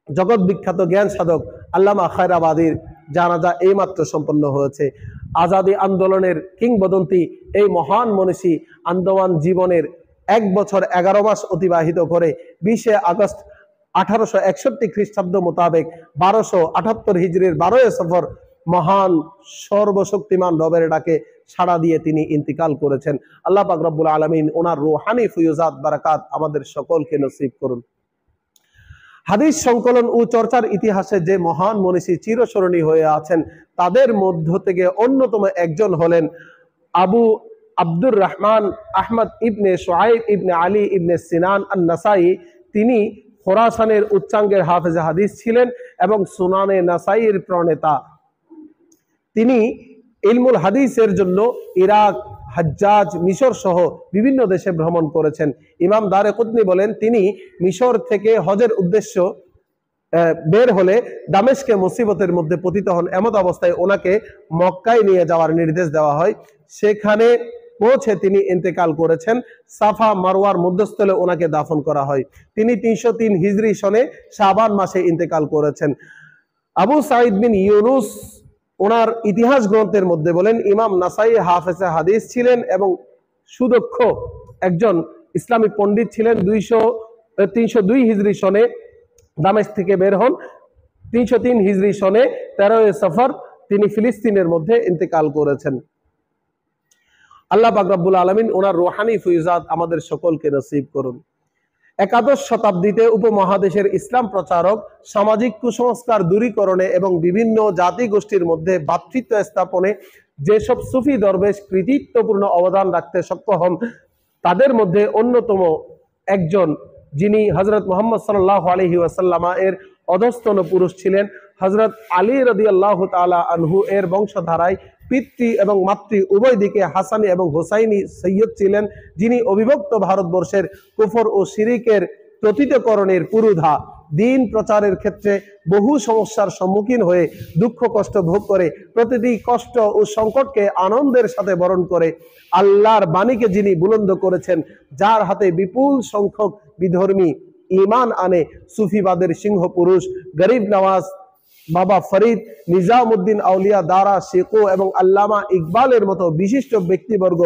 জগৎ বিখ্যাত জ্ঞান সাধক আল্লামা খায়রাবাদীর জানাজা এইমাত্র সম্পন্ন হয়েছে। আজাদী আন্দোলনের কিংবদন্তি এই মহান মনীষী আন্দামান জীবনের 1 বছর 11 মাস অতিবাহিত করে 20 আগস্ট 1861 খ্রিস্টাব্দ মোতাবেক 1278 হিজরির 12 সফর মহান সর্বশক্তিমান রবের ডাকে সাড়া দিয়ে তিনি ইন্তিকাল করেছেন। আল্লাহ পাক রব্বুল আলামিন ওনার রূহানি ফয়ুজাত বারাকাত আমাদের সকলকে নসিব করুন। হাদিস সংকলন ও চর্চার ইতিহাসে যে মহান মনীষী চিরস্মরণীয় হয়ে আছেন, তাদের মধ্য থেকে অন্যতম একজন হলেন আবু আব্দুর রহমান আহমদ ইবনে শুআইব ইবনে আলী ইবনে সিনান আন-নাসাই। তিনি খোরাসানের উচ্চাঙ্গের হাফেজে হাদিস ছিলেন এবং সুনানে নাসাইয়ের প্রণেতা। তিনি ইলমুল হাদিসের জন্য ইরাক, হাজ্জাজ, মিশর সহ বিভিন্ন দেশে ভ্রমণ করেছেন। ইমাম দারেকুতনি বলেন, তিনি মিশর থেকে হজের উদ্দেশ্য বের হলে দামেস্কে মুসিবতের মধ্যে পতিত হন। এমত অবস্থায় ওনাকে মক্কায় নিয়ে যাওয়ার নির্দেশ দেওয়া হয়। সেখানে পৌঁছে তিনি ইন্তেকাল করেছেন। সাফা মারওয়ার মধ্যস্থলে ওনাকে দাফন করা হয়। তিনি 303 হিজরি সনে শাবান মাসে ইন্তেকাল করেছেন। আবু সাঈদ বিন ইউনুস ওনার ইতিহাস গ্রন্থের মধ্যে বলেন, ইমাম নাসাই হাফেজে হাদিস ছিলেন এবং সুদক্ষ একজন ইসলামী পণ্ডিত ছিলেন। 302 হিজরি সনে দামেস্ক থেকে বের হন। 303 হিজরি সনে 13 সফর তিনি ফিলিস্তিনের মধ্যে ইন্তেকাল করেছেন। আল্লাহ পাক রব্বুল আলামিন ওনার রূহানি ফয়ুজাত আমাদের সকলকে নসিব করুন। 11 শতাব্দীতে উপমহাদেশের ইসলাম প্রচারক, সামাজিক কুসংস্কার দূরীকরণে এবং বিভিন্ন জাতি গোষ্ঠীর মধ্যে ভ্রাতৃত্ব স্থাপনে যেসব সুফি দরবেশ কৃতিত্বপূর্ণ অবদান রাখতে সক্ষম হন, তাদের মধ্যে অন্যতম একজন যিনি হযরত মুহাম্মদ সাল্লাল্লাহু আলাইহি ওয়াসাল্লাম এর অধস্তন পুরুষ ছিলেন। হযরত আলী রাদিয়াল্লাহু তাআলা আনহু এর বংশধারায় পিতৃ এবং মাতৃ উভয় দিকে হাসানি এবং হোসাইনি সৈয়দ ছিলেন, যিনি অবিভক্ত ভারতবর্ষের কুফর ও শিরিকের প্রতীতকরণের পুরোধা। দিন প্রচারের ক্ষেত্রে বহু সমস্যার সম্মুখীন হয়ে দুঃখ কষ্ট ভোগ করে প্রতিটি কষ্ট ও সংকটকে আনন্দের সাথে বরণ করে আল্লাহর বাণীকে যিনি বুলন্দ করেছেন, যার হাতে বিপুল সংখ্যক বিধর্মী ঈমান আনে, সুফিবাদের সিংহ পুরুষ গরিব নওয়াজ, বাবা ফরিদ, নিজামউদ্দিন আউলিয়া, দারা শেখো এবং আল্লামা ইকবালের মতো বিশিষ্ট ব্যক্তিবর্গ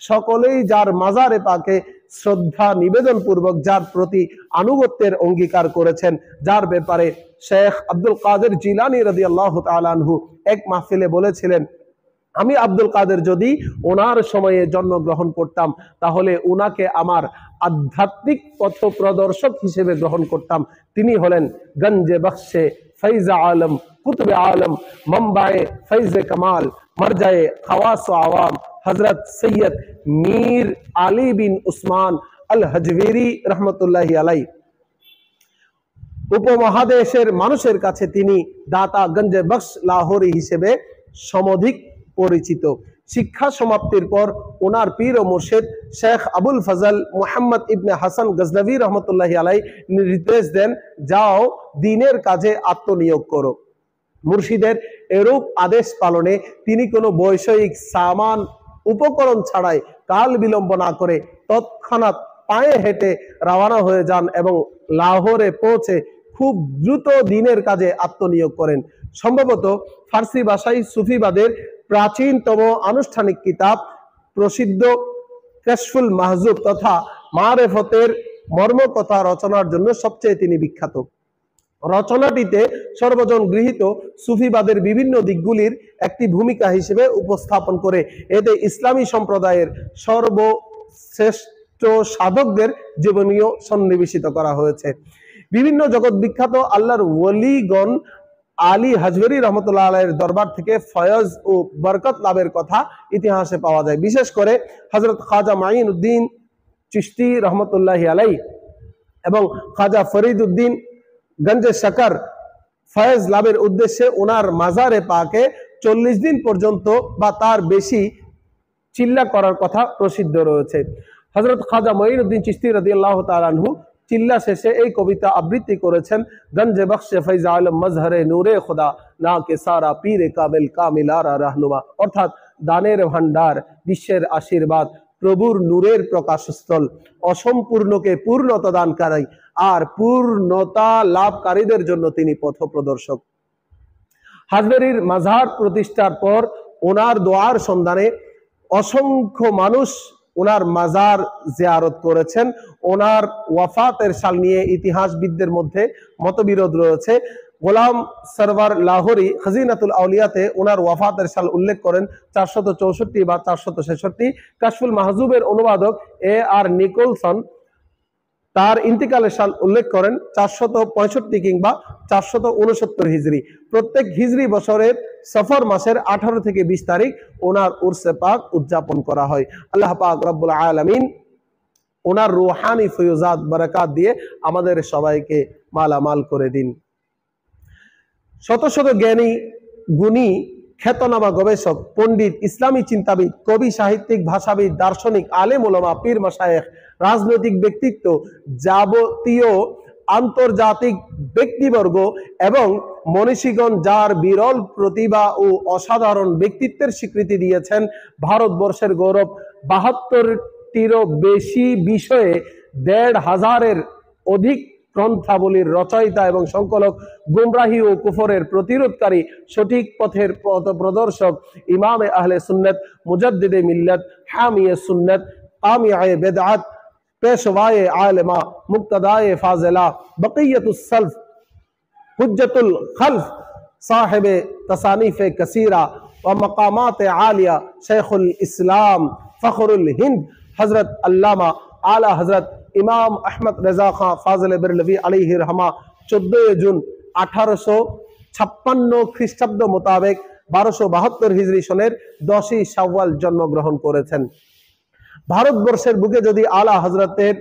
সকলেই যার মাজারে পাকে শ্রদ্ধা নিবেদন পূর্বক যার প্রতি আনুগত্যের অঙ্গীকার করেছেন, যার ব্যাপারে শেখ আব্দুল কাদের জিলানী রাদিয়াল্লাহু তাআলা আনহু এক মাহফিলে বলেছিলেন, আমি আব্দুল কাদের যদি ওনার সময়ে জন্মগ্রহণ করতাম তাহলে ওনাকে আমার আধ্যাত্মিক পথ প্রদর্শক হিসেবে গ্রহণ করতাম। তিনি হলেন গঞ্জে বখশে ফৈজা আলম, কুতুবে আলম, মম্বায়ে ফৈজে কামাল, মরজায়ে খাওয়াস ও আওয়াম হজরত সৈয়দ মীর আলী বিন উসমান আল হজবেরি রহমতুল্লাহি আলাইহি। উপমহাদেশের মানুষের কাছে তিনি দাতা গঞ্জে বখশ লাহোরি হিসেবে সমধিক পরিচিত। শিক্ষা সমাপ্তির পর ওনার পীর ও মুর্শিদ শেখ আবুল ফজল মুহাম্মদ ইবনে হাসান গজনভী রহমতুল্লাহি আলাইহি নির্দেশ দেন, যাও দ্বীনের কাজে আত্মনিয়োগ করো। মুর্শিদের এরূপ আদেশ পালনে তিনি কোনো বৈষয়িক সামান উপকরণ ছাড়াই কাল বিলম্ব না করে তৎক্ষণাৎ পায়ে হেঁটে রওনা হয়ে যান এবং লাহোরে পৌঁছে খুব দ্রুত দ্বীনের কাজে আত্মনিয়োগ করেন। সম্ভবত ফার্সি ভাষায় সুফিবাদের প্রাচীনতম আনুষ্ঠানিক কিতাব প্রসিদ্ধ কাশফুল মাহজুব তথা মারেফতের মর্মকথা রচনার জন্য সবচেয়ে তিনি বিখ্যাত। রচনাটিতে সর্বজন গৃহীত সুফিবাদের বিভিন্ন দিকগুলির একটি ভূমিকা হিসেবে উপস্থাপন করে এতে ইসলামী সম্প্রদায়ের সর্বশ্রেষ্ঠ সাধকদের জীবনীয় সন্নিবেশিত করা হয়েছে। বিভিন্ন জগৎ বিখ্যাত আল্লাহর ওয়ালিগণ আলী হাজবেরি রহমতুল্লাহ আলাইহির দরবার থেকে ফয়জ ও বরকত লাভের কথা ইতিহাসে পাওয়া যায়। বিশেষ করে হযরত খাজা মাইনুদ্দিন চিশতি রহমতুল্লাহি আলাইহি এবং খাজা ফরিদউদ্দিন গঞ্জে শকর ফয়জ লাভের উদ্দেশ্যে ওনার মাজারে পাকে 40 দিন পর্যন্ত বা তার বেশি চিল্লা করার কথা প্রসিদ্ধ রয়েছে। হযরত খাজা মাইনুদ্দিন চিশতি রাদিয়াল্লাহু তাআলা আনহু চিল্লা শেষে এই কবিতা আবৃত্তি করেছেন, গঞ্জে বখশে ফৈজ আলম মজহরে নূরে খুদা না কে সারা পীরে কামিল কামিলারা রাহনুমা, অর্থাৎ দানের ভান্ডার, বিশ্বের আশীর্বাদ, প্রভুর নূরের প্রকাশস্থল, অসম্পূর্ণকে পূর্ণতা দানকারী আর পূর্ণতা লাভকারীদের জন্য তিনি পথপ্রদর্শক। হাজবেরির মাজার প্রতিষ্ঠার পর ওনার দোয়ার সন্ধানে অসংখ্য মানুষ ওনার মাজার জিয়ারত করেছেন। ওনার ওয়াফাতের সাল নিয়ে ইতিহাসবিদদের মধ্যে মতবিরোধ রয়েছে। গোলাম সরওয়ার লাহোরি খাজিনাতুল আউলিয়াতে ওনার ওয়াফাতের সাল উল্লেখ করেন 464 বা 466। কাশফুল মাহজুবের অনুবাদক আর নিকোলসন তার ইন্তিকালের সাল উল্লেখ করেন 465 কিংবা 469 হিজরি। প্রত্যেক হিজরি বছরের সফর মাসের 18 থেকে 20 তারিখ ওনার উরসে পাক উদযাপন করা হয়। আল্লাহ পাক রব্বুল আলামিন ওনার রুহানি ফয়ুজাত বারাকাত দিয়ে আমাদের সবাইকে মালামাল করে দিন। শত শত জ্ঞানী, গুণী, খ্যাতনামা গবেষক, পণ্ডিত, ইসলামী চিন্তাবিদ, কবি, সাহিত্যিক, ভাষাবিদ, দার্শনিক, আলেম ওলামা, পীর মাশায়েখ, রাজনৈতিক ব্যক্তিত্ব, যাবতীয় আন্তর্জাতিক ব্যক্তিবর্গ এবং মনীষীগণ যার বিরল প্রতিভা ও অসাধারণ ব্যক্তিত্বের স্বীকৃতি দিয়েছেন, ভারতবর্ষের গৌরব 72টিরও বেশি বিষয়ে 1,500-এর অধিক গ্রন্থাবলীর রচয়িতা এবং সংকলক, গুমরাহি ও কুফরের প্রতিরোধকারী, সঠিক পথের পথপ্রদর্শক, ইমামে আহলে সুন্নাত, মুজাদ্দিদে মিল্লাত, হামিয়ে সুন্নাত, কামিয়ে বেদআত, পেশওয়ায়ে আলেমা, মুক্তদায়ে ফাজিলা, বকিয়তুস সলফ, হুজ্জতুল খলফ, সাহেবে তসানিফে কাসীরা व मकामात आलिया, शेखुल इस्लाम, फ़ख्रुल हिंद, हज़रत अल्लामा आला हज़रत इमाम अहमद रज़ा खां फाजिल बरेलवी अलैहि रहमा 14 जून 1856 খ্রিস্টাব্দ মোতাবেক 1272 হিজরি সনের 10ই শাওয়াল জন্মগ্রহণ করেছেন। ভারতবর্ষের বুকে যদি আলা হযরতের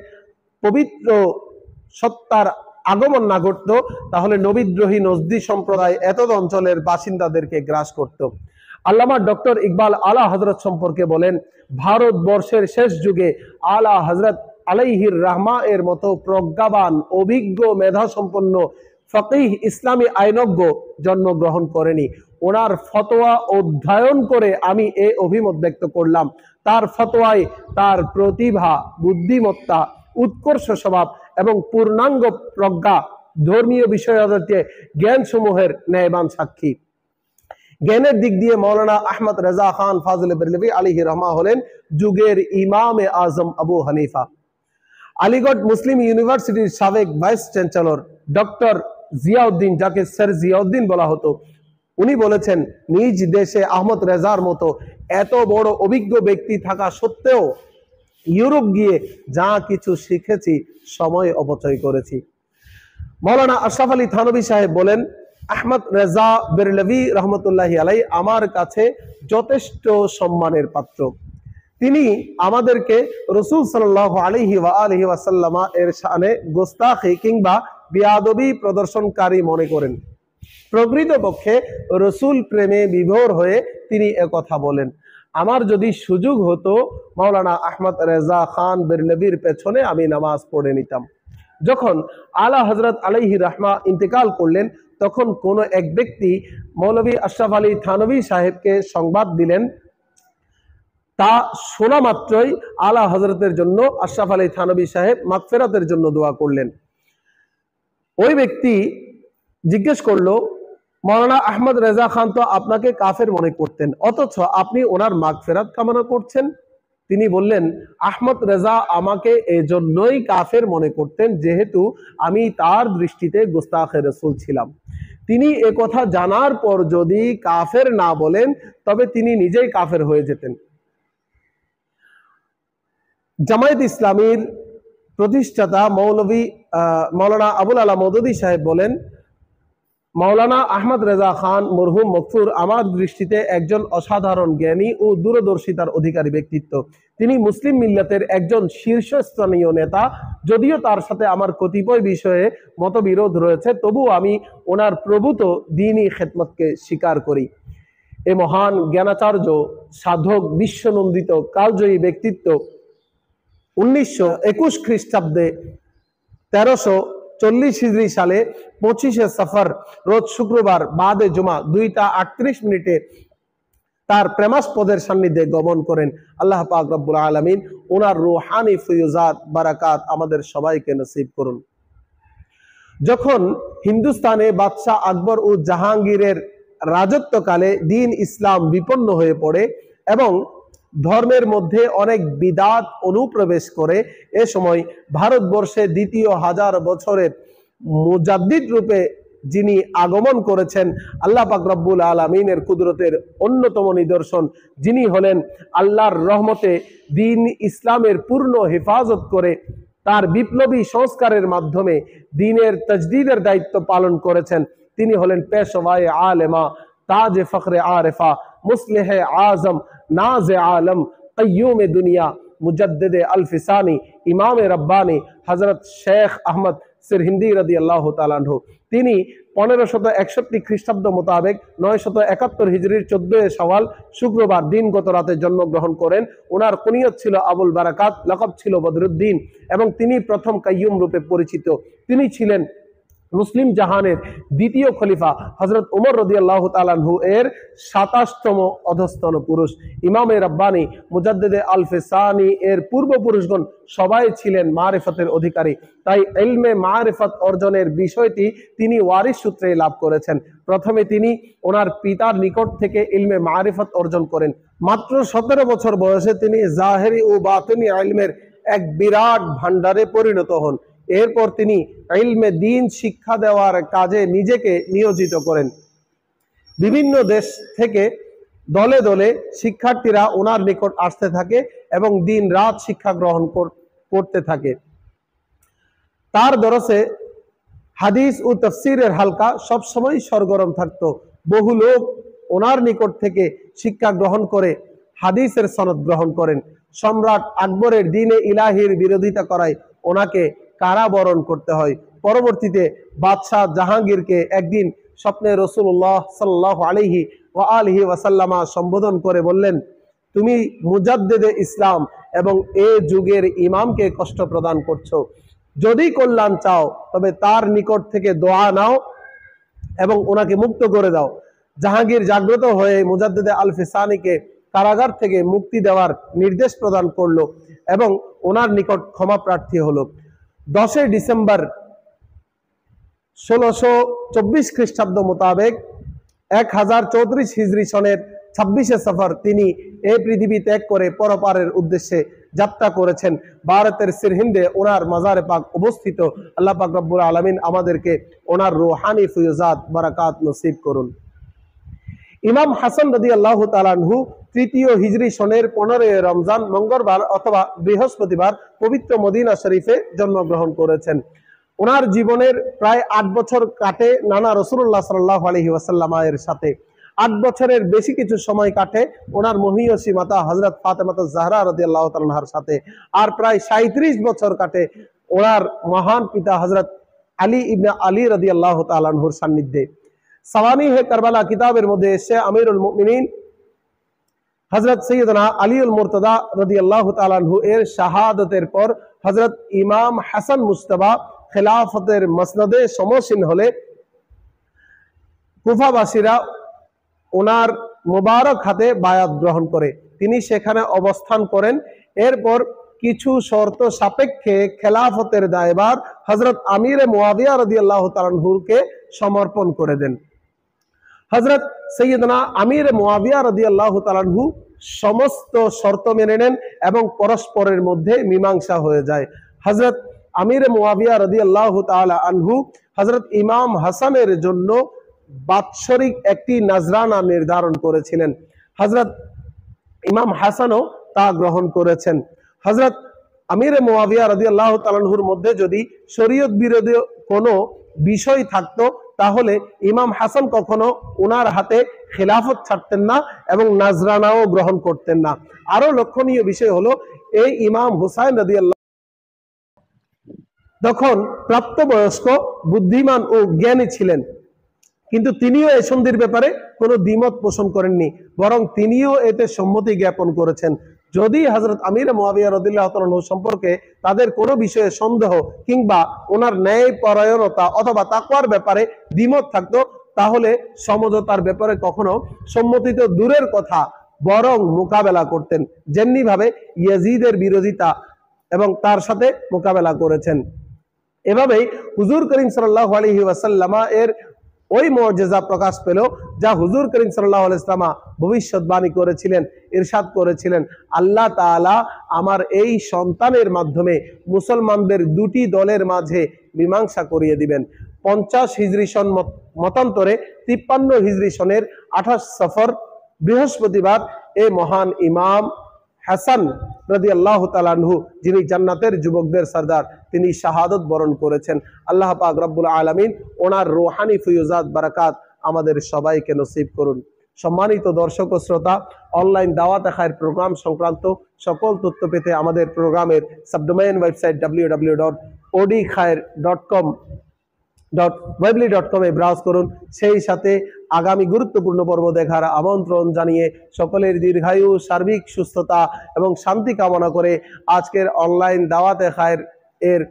পবিত্র সত্তার আগমন না ঘটত, তাহলে নবীদ্রোহী নজদি সম্প্রদায় এতদ অঞ্চলের বাসিন্দাদেরকে গ্রাস করত। আল্লামা ডক্টর ইকবাল আলা হযরত সম্পর্কে বলেন, ভারতবর্ষের শেষ যুগে আলা হযরত আলাইহির রাহমা এর মতো প্রজ্ঞাবান, অভিজ্ঞ, মেধাসম্পন্ন ফকিহ, ইসলামী আইনজ্ঞ জন্মগ্রহণ করেনি। ওনার ফতোয়া অধ্যয়ন করে আমি এই অভিমত ব্যক্ত করলাম, তার ফতোয়ায় তার প্রতিভা, বুদ্ধিমত্তা, উৎকর্ষ স্বভাব এবং পূর্ণাঙ্গ প্রজ্ঞা ধর্মীয় বিষয়াদিতে জ্ঞানসমূহের ন্যায়বান সাক্ষী। জ্ঞানের দিক দিয়ে মৌলানা আহমদ রেজা খান ফাজলে বেরলভী আলাইহি রহমা হলেন যুগের ইমামে আজম আবু হানিফা। আলিগড় মুসলিম ইউনিভার্সিটির সাবেক ভাইস চ্যান্সেলর ডক্টর জিয়াউদ্দিন, যাকে স্যার জিয়াউদ্দিন বলা হতো, উনি বলেছেন, নিজ দেশে আহমদ রেজার মতো এত বড় অভিজ্ঞ ব্যক্তি থাকা সত্ত্বেও ইউরোপ গিয়ে যা কিছু শিখেছি সময় অপচয় করেছি। মৌলানা আশরাফ আলী থানভী সাহেব বলেন, আহমদ রেজা বেরলভী রহমতুল্লাহি আলাই আমার কাছে যথেষ্ট সম্মানের পাত্র। তিনি আমাদেরকে রসুল সাল্লাল্লাহু আলাইহি ওয়া আলিহি ওয়াসাল্লামা এর শানে গোস্তাখি কিংবা বেয়াদবি প্রদর্শনকারী মনে করেন। প্রকৃতপক্ষে রসুল প্রেমে বিভোর হয়ে তিনি একথা বলেন। আমার যদি সুযোগ হতো মাওলানা আহমদ রেজা খান বেরলভীর পেছনে আমি নামাজ পড়ে নিতাম। যখন আলা হযরত আলাইহি রাহমা ইন্তেকাল করলেন, তখন কোন এক ব্যক্তি মৌলভী আশরাফ আলী থানভী সাহেবকে সংবাদ দিলেন। তা শোনা মাত্রই আলা হযরতের জন্য আশরাফ আলী থানভী সাহেব মাগফিরাতের জন্য দোয়া করলেন। ওই ব্যক্তি জিজ্ঞেস করলো, মৌলানা আহমদ রেজা খান তো আপনাকে কাফের মনে করতেন, অথচ আপনি ওনার মাগফিরাত কামনা করছেন। তিনি বললেন, আহমদ রেজা আমাকে এজন্যই কাফের মনে করতেন যেহেতু আমি তার দৃষ্টিতে গোস্তাখে রাসূল ছিলাম। তিনি একথা জানার পর যদি কাফের না বলেন তবে তিনি নিজেই কাফের হয়ে যেতেন। জামায়াত ইসলামীর প্রতিষ্ঠাতা মৌলানা আবুল আলা মওদুদী সাহেব বলেন, মাওলানা আহমদ রেজা খান মরহুম মগফুর আমার দৃষ্টিতে একজন অসাধারণ জ্ঞানী ও দূরদর্শিতার অধিকারী ব্যক্তিত্ব। তিনি মুসলিম মিল্লাতের একজন শীর্ষস্থানীয় নেতা। যদিও তার সাথে আমার কতিপয় বিষয়ে মতবিরোধ রয়েছে, তবুও আমি ওনার প্রভূত দ্বীনী খেদমতকে স্বীকার করি। এ মহান জ্ঞানাচার্য, সাধক, বিশ্বনন্দিত, কালজয়ী ব্যক্তিত্ব 1921 খ্রিস্টাব্দে 1340 হিজরি সালে 25শে সফর রোজ শুক্রবার বাদে জুমা 2:38 তার প্রেমাস্পদের সান্নিধ্যে গমন করেন। আল্লাহ পাক রব্বুল আলামিন ওনার রুহানি ফয়ুজাত বারাকাত আমাদের সবাইকে নসিব করুন। যখন হিন্দুস্তানে বাদশাহ আকবর ও জাহাঙ্গীরের রাজত্বকালে দ্বীন ইসলাম বিপন্ন হয়ে পড়ে এবং ধর্মের মধ্যে অনেক বিদাত অনুপ্রবেশ করে, এ সময় ভারতবর্ষে দ্বিতীয় 1000 বছরের মুজাদ্দিদ রূপে যিনি আগমন করেছেন, আল্লাহ পাক রব্বুল আলামিনের কুদরতের অন্যতম নিদর্শন, যিনি হলেন আল্লাহর রহমতে দ্বীন ইসলামের পূর্ণ হেফাজত করে তার বিপ্লবী সংস্কারের মাধ্যমে দ্বীনের তাজদীদের দায়িত্ব পালন করেছেন, তিনি হলেন পেশওয়ায়ে আলেমা, তাজে ফখরে আরেফা, মুসলিহে আজম, নাজে আলম, কাইয়ুমে দুনিয়া, মুজদ্দিদে আলফিসানি, ইমামে রব্বানি হযরত শেখ আহমদ সিরহিন্দি রাদিয়াল্লাহু তাআলা আনহু। তিনি 1561 খ্রিস্টাব্দ মোতাবেক 971 হিজরির 14 শাওয়াল শুক্রবার দিনগত রাতে জন্মগ্রহণ করেন। ওনার কুনিয়ত ছিল আবুল বারাকাত, লকব ছিল বদরুদ্দিন এবং তিনি প্রথম কাইয়ুম রূপে পরিচিত। তিনি ছিলেন মুসলিম জাহানের দ্বিতীয় খলিফা হযরত উমর রাদিয়াল্লাহু তাআলা আনহু এর 27তম অধস্তন পুরুষ। ইমামে রব্বানি, মুজাদ্দিদে আলফিসানি এর পূর্বপুরুষগণ সবাই ছিলেন মারিফতের অধিকারী। তাই ইলমে মারিফত অর্জনের বিষয়টি তিনি ওয়ারিস সূত্রে লাভ করেছেন। প্রথমে তিনি ওনার পিতার নিকট থেকে ইলমে মারিফত অর্জন করেন। মাত্র 17 বছর বয়সে তিনি জাহেরি ও বাতিনি ইলমের এক বিরাট ভান্ডারে পরিণত হন। এরপর তিনি ইলমে দ্বীন শিক্ষা দেওয়ার কাজে নিজেকে নিয়োজিত করেন। বিভিন্ন দেশ থেকে দলে দলে শিক্ষার্থীরা ওনার নিকট আসতে থাকে এবং দিন রাত শিক্ষা গ্রহণ করতে থাকে। তার দরসে হাদিস ও তাফসীরের হালকা সবসময় সরগরম থাকতো। বহু লোক ওনার নিকট থেকে শিক্ষা গ্রহণ করে হাদিসের সনদ গ্রহণ করেন। সম্রাট আকবরের দ্বীনে ইলাহির বিরোধিতা করায় ওনাকে কারাবরণ করতে হয়। পরবর্তীতে বাদশাহ জাহাঙ্গীরকে একদিন স্বপ্নে রাসূলুল্লাহ সাল্লাল্লাহু আলাইহি ওয়া আলিহি ওয়াসাল্লামা সম্বোধন করে বললেন, তুমি মুজাদ্দিদে ইসলাম এবং এ যুগের ইমামকে কষ্ট প্রদান করছো। যদি কল্যাণ চাও তবে তার নিকট থেকে দোয়া নাও এবং ওনাকে মুক্ত করে দাও। জাহাঙ্গীর জাগ্রত হয়ে মুজাদ্দিদে আল ফিসানিকে কারাগার থেকে মুক্তি দেওয়ার নির্দেশ প্রদান করলো এবং ওনার নিকট ক্ষমা প্রার্থী হলো। 10 ডিসেম্বর 1624 খ্রিস্টাব্দ মোতাবেক 1034 হিজরি সনের 26শে সফর তিনি এই পৃথিবী ত্যাগ করে পরপারের উদ্দেশ্যে যাত্রা করেছেন। ভারতের সিরহিন্দে ওনার মাজারে পাক অবস্থিত। আল্লাহ পাক রব্বুল আলামিন আমাদেরকে ওনার রুহানি ফয়জাত বারাকাত নসিব করুন। ইমাম হাসান রাদিয়াল্লাহু তাআলা আনহু 3য় হিজরি সনের 15 রমজান মঙ্গলবার অথবা বৃহস্পতিবার পবিত্র মদিনা শরীফে জন্মগ্রহণ করেছেন। ওনার জীবনের প্রায় 8 বছর কাটে নানা রাসূলুল্লাহ সাল্লাল্লাহু আলাইহি ওয়াসাল্লাম এর সাথে। 8 বছরের বেশি কিছু সময় কাটে ওনার মহিয়সী মাতা হযরত ফাতেমা জাহরা রাদিয়াল্লাহু তাআলা আনহার সাথে। আর প্রায় 37 বছর কাটে ওনার মহান পিতা হযরত আলী ইবনে আলী রাদিয়াল্লাহু তাআলা আনহুর সান্নিধ্যে। সাওয়ানিহ কারবালা কিতাবের মধ্যে এসে আমিরুল মুমিনিন হযরত সৈয়দনা আলীউল মুর্তদা রাদিয়াল্লাহু তাআলা আনহু এর শাহাদাতের পর হযরত ইমাম হাসান মুজতবা খেলাফতের মসনদে সমসীন হলে কুফাবাসীরা ওনার মুবারক হাতে বায়াত গ্রহণ করে তিনি সেখানে অবস্থান করেন। এরপর কিছু শর্ত সাপেক্ষে খেলাফতের দায়ভার হযরত আমিরে মুয়াবিয়া রাদিয়াল্লাহু তাআলা আনহুকে সমর্পণ করে দেন। হযরত সৈয়দনা আমির মুয়াবিয়া রাদিয়াল্লাহু তাআলা আনহু সমস্ত শর্ত মেনে নেন এবং পরস্পরের মধ্যে মীমাংসা হয়ে যায়। হযরত আমির মুয়াবিয়া রাদিয়াল্লাহু তাআলা আনহু হযরত ইমাম হাসানের জন্য বাৎসরিক একটি নজরানা নির্ধারণ করেছিলেন। হযরত ইমাম হাসানও তা গ্রহণ করেছেন। হযরত আমির মুয়াবিয়া রাদিয়াল্লাহু তাআলা আনহুর মধ্যে যদি শরীয়ত বিরোধী কোনো বিষয় থাকতো তাহলে ইমাম হাসান কখনো ওনার হাতে খেলাফত ছাড়তেন না এবং নজরানাও গ্রহণ করতেন না। আরো লক্ষণীয় বিষয় হলো এই ইমাম হুসাইন রাদিয়াল্লাহু তখন প্রাপ্তবয়স্ক বুদ্ধিমান ও জ্ঞানী ছিলেন, কিন্তু তিনিও এই সন্ধির ব্যাপারে কোনো দ্বিমত পোষণ করেননি, বরং তিনিও এতে সম্মতি জ্ঞাপন করেছেন। যদি হযরত আমির মুয়াবিয়া রাদিয়াল্লাহু তাআলা আনহু সম্পর্কে তাদের কোনো বিষয়ে সন্দেহ কিংবা ওনার ন্যায় পরায়ণতা অথবা তাকওয়ার ব্যাপারে দ্বিমত থাকতো তাহলে সমঝোতার ব্যাপারে কখনো সম্মতি তো দূরের কথা বরং মোকাবেলা করতেন, যেমনি ভাবে ইয়াজিদের বিরোধিতা এবং তার সাথে মোকাবেলা করেছেন। এভাবেই হুজুর করিম সাল্লাল্লাহু আলাইহি ওয়াসাল্লাম এর ওই মুজিজা প্রকাশ পেল যা হুজুর করিম সাল্লাল্লাহু আলাইহি ওয়াসাল্লাম ভবিষ্যৎবাণী করেছিলেন, ইরশাদ করেছিলেন, আল্লাহ তাআলা আমার এই সন্তানের মাধ্যমে মুসলমানদের দুটি দলের মাঝে মীমাংসা করিয়ে দিবেন। 50 হিজরি সন মতান্তরে 53 হিজরি সনের 28 সফর বৃহস্পতিবার এই মহান ইমাম হাসান রাদিয়াল্লাহু তাআলা আনহু যিনি জান্নাতের যুবকদের সরদার তিনি শাহাদত বরণ করেছেন। আল্লাহ পাক রব্বুল আলামিন ওনার রূহানি ফয়জাত বারাকাত আমাদের সবাইকে নসিব করুন। সম্মানিত দর্শক ও শ্রোতা, অনলাইন দাওয়াত খায়ের প্রোগ্রাম সংক্রান্ত সকল তথ্য পেতে আমাদের প্রোগ্রামের সাবডোমেইন ওয়েবসাইট www.odkhair.com এ ব্রাউজ করুন। সেই সাথে আগামী গুরুত্বপূর্ণ পর্ব দেখার আমন্ত্রণ জানিয়ে সকলের দীর্ঘায়ু, সার্বিক সুস্থতা এবং শান্তি কামনা করে আজকের অনলাইন দাওয়াতে খায়ের এর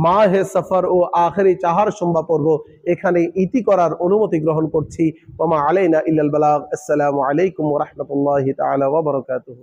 মাহে সফর ও আখেরি চাহার সম্ভব পর্ব এখানে ইতি করার অনুমতি গ্রহণ করছি। ওয়া মা আলাইনা ইল্লাল বালাগ। আসসালামু আলাইকুম ওয়া রাহমাতুল্লাহি তাআলা ওয়া বারাকাতুহু।